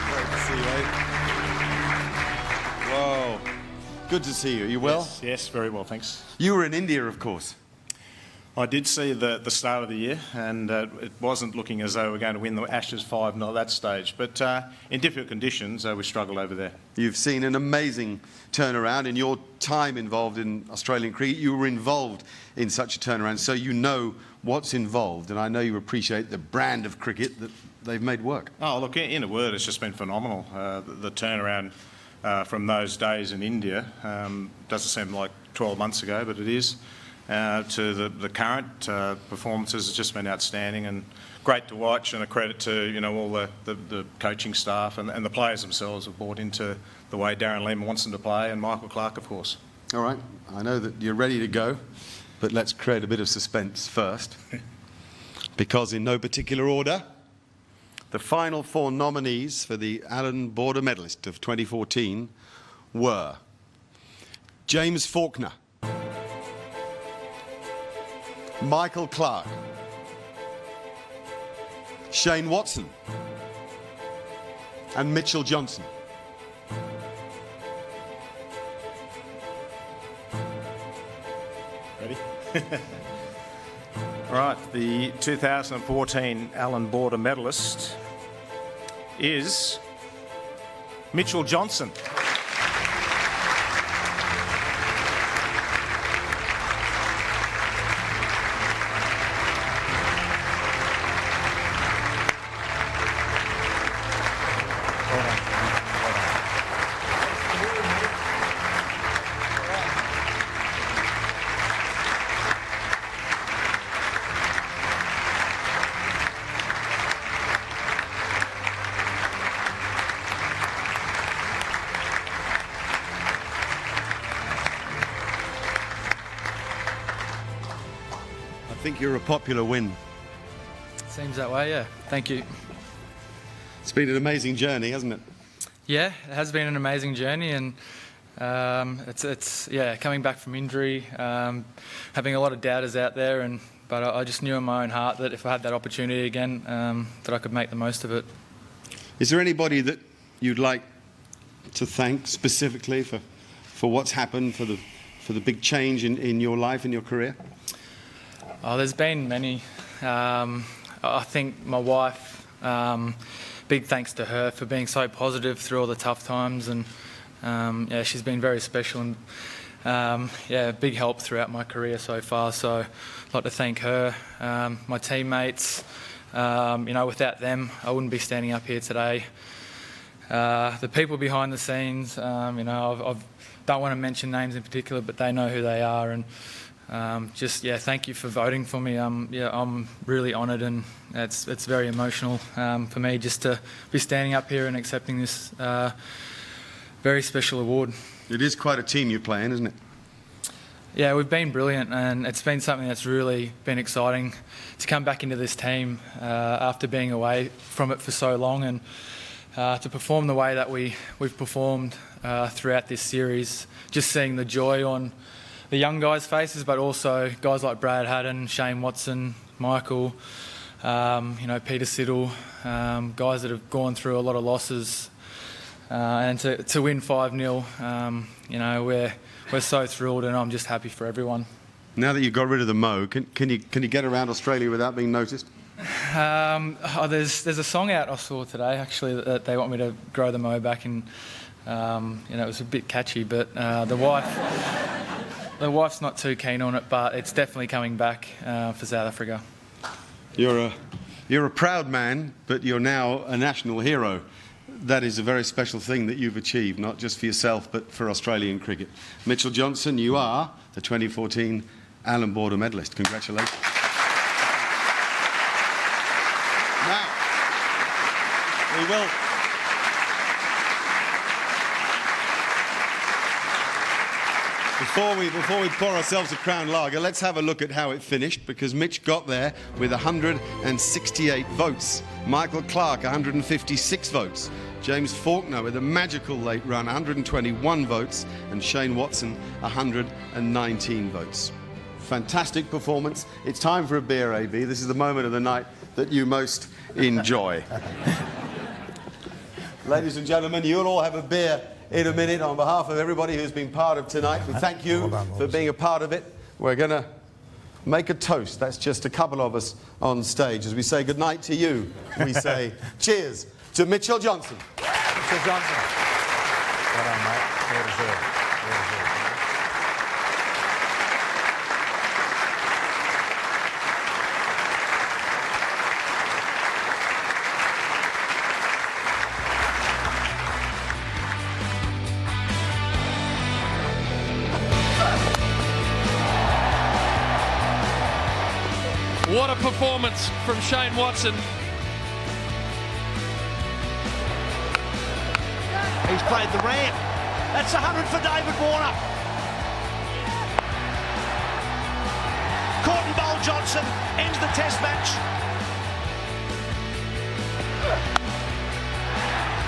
C: Great to see you, mate. Whoa. Good to see you. You well?
M: Yes, very well, thanks.
C: You were in India, of course.
M: I did see the start of the year, and it wasn't looking as though we were going to win the Ashes 5-0 at that stage. But in difficult conditions, we struggled over there.
C: You've seen an amazing turnaround in your time involved in Australian cricket. You were involved in such a turnaround, so you know what's involved, and I know you appreciate the brand of cricket that they've made work.
M: Oh, look, in a word, it's just been phenomenal. The turnaround from those days in India doesn't seem like 12 months ago, but it is. To the current performances has just been outstanding and great to watch, and a credit to all the coaching staff and the players themselves have bought into the way Darren Lehmann wants them to play, and Michael Clarke, of course.
C: All right, I know that you're ready to go, but let's create a bit of suspense first. Because in no particular order, the final 4 nominees for the Allan Border Medalist of 2014 were James Faulkner, Michael Clarke, Shane Watson, and Mitchell Johnson.
M: Ready? Right, the 2014 Allan Border medalist is Mitchell Johnson.
C: think you're a popular win.
N: Seems that way, yeah. Thank you.
C: It's been an amazing journey, hasn't it?
N: Yeah, it has been an amazing journey, and it's coming back from injury, having a lot of doubters out there, but I just knew in my own heart that if I had that opportunity again, that I could make the most of it.
C: Is there anybody that you'd like to thank specifically for what's happened, for the big change in your life and your career?
N: Oh, there's been many. I think my wife, big thanks to her for being so positive through all the tough times, and she's been very special and big help throughout my career so far. So I'd like to thank her, my teammates. Without them, I wouldn't be standing up here today. The people behind the scenes, I don't want to mention names in particular, but they know who they are, and thank you for voting for me. I'm really honoured, and it's very emotional for me just to be standing up here and accepting this very special award.
C: It is quite a team you're playing, isn't it?
N: Yeah, we've been brilliant, and it's been something that's really been exciting to come back into this team after being away from it for so long, and to perform the way that we've performed throughout this series. Just seeing the joy on the young guys' faces, but also guys like Brad Haddon, Shane Watson, Michael, Peter Siddle, guys that have gone through a lot of losses, and to win 5-0, we're so thrilled, and I'm just happy for everyone.
C: Now that you've got rid of the mow, can you get around Australia without being noticed?
N: There's a song out I saw today actually that they want me to grow the mow back, and it was a bit catchy, but the wife's not too keen on it, but it's definitely coming back for South Africa.
C: You're a proud man, but you're now a national hero. That is a very special thing that you've achieved, not just for yourself, but for Australian cricket. Mitchell Johnson, you are the 2014 Allan Border medalist. Congratulations. Now, we will... Before we pour ourselves a Crown Lager, let's have a look at how it finished, because Mitch got there with 168 votes. Michael Clarke, 156 votes. James Faulkner with a magical late run, 121 votes. And Shane Watson, 119 votes. Fantastic performance. It's time for a beer, AB. This is the moment of the night that you most enjoy. Ladies and gentlemen, you'll all have a beer in a minute. On behalf of everybody who's been part of tonight, we thank you for being a part of it. We're going to make a toast. That's just a couple of us on stage. As we say goodnight to you, we say cheers to Mitchell Johnson.
O: Mitchell Johnson. Well done, mate. Well deserved. Well deserved.
K: What a performance from Shane Watson.
R: He's played the ramp. That's 100 for David Warner. Caught and Bowl Johnson ends the test match.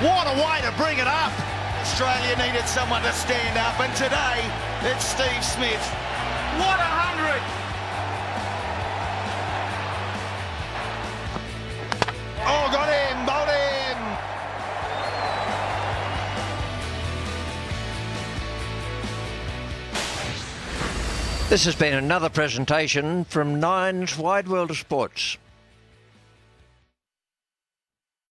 R: What a way to bring it up. Australia needed someone to stand up, and today it's Steve Smith. What 100! Oh, got him, bowled him.
W: This has been another presentation from Nine's Wide World of Sports.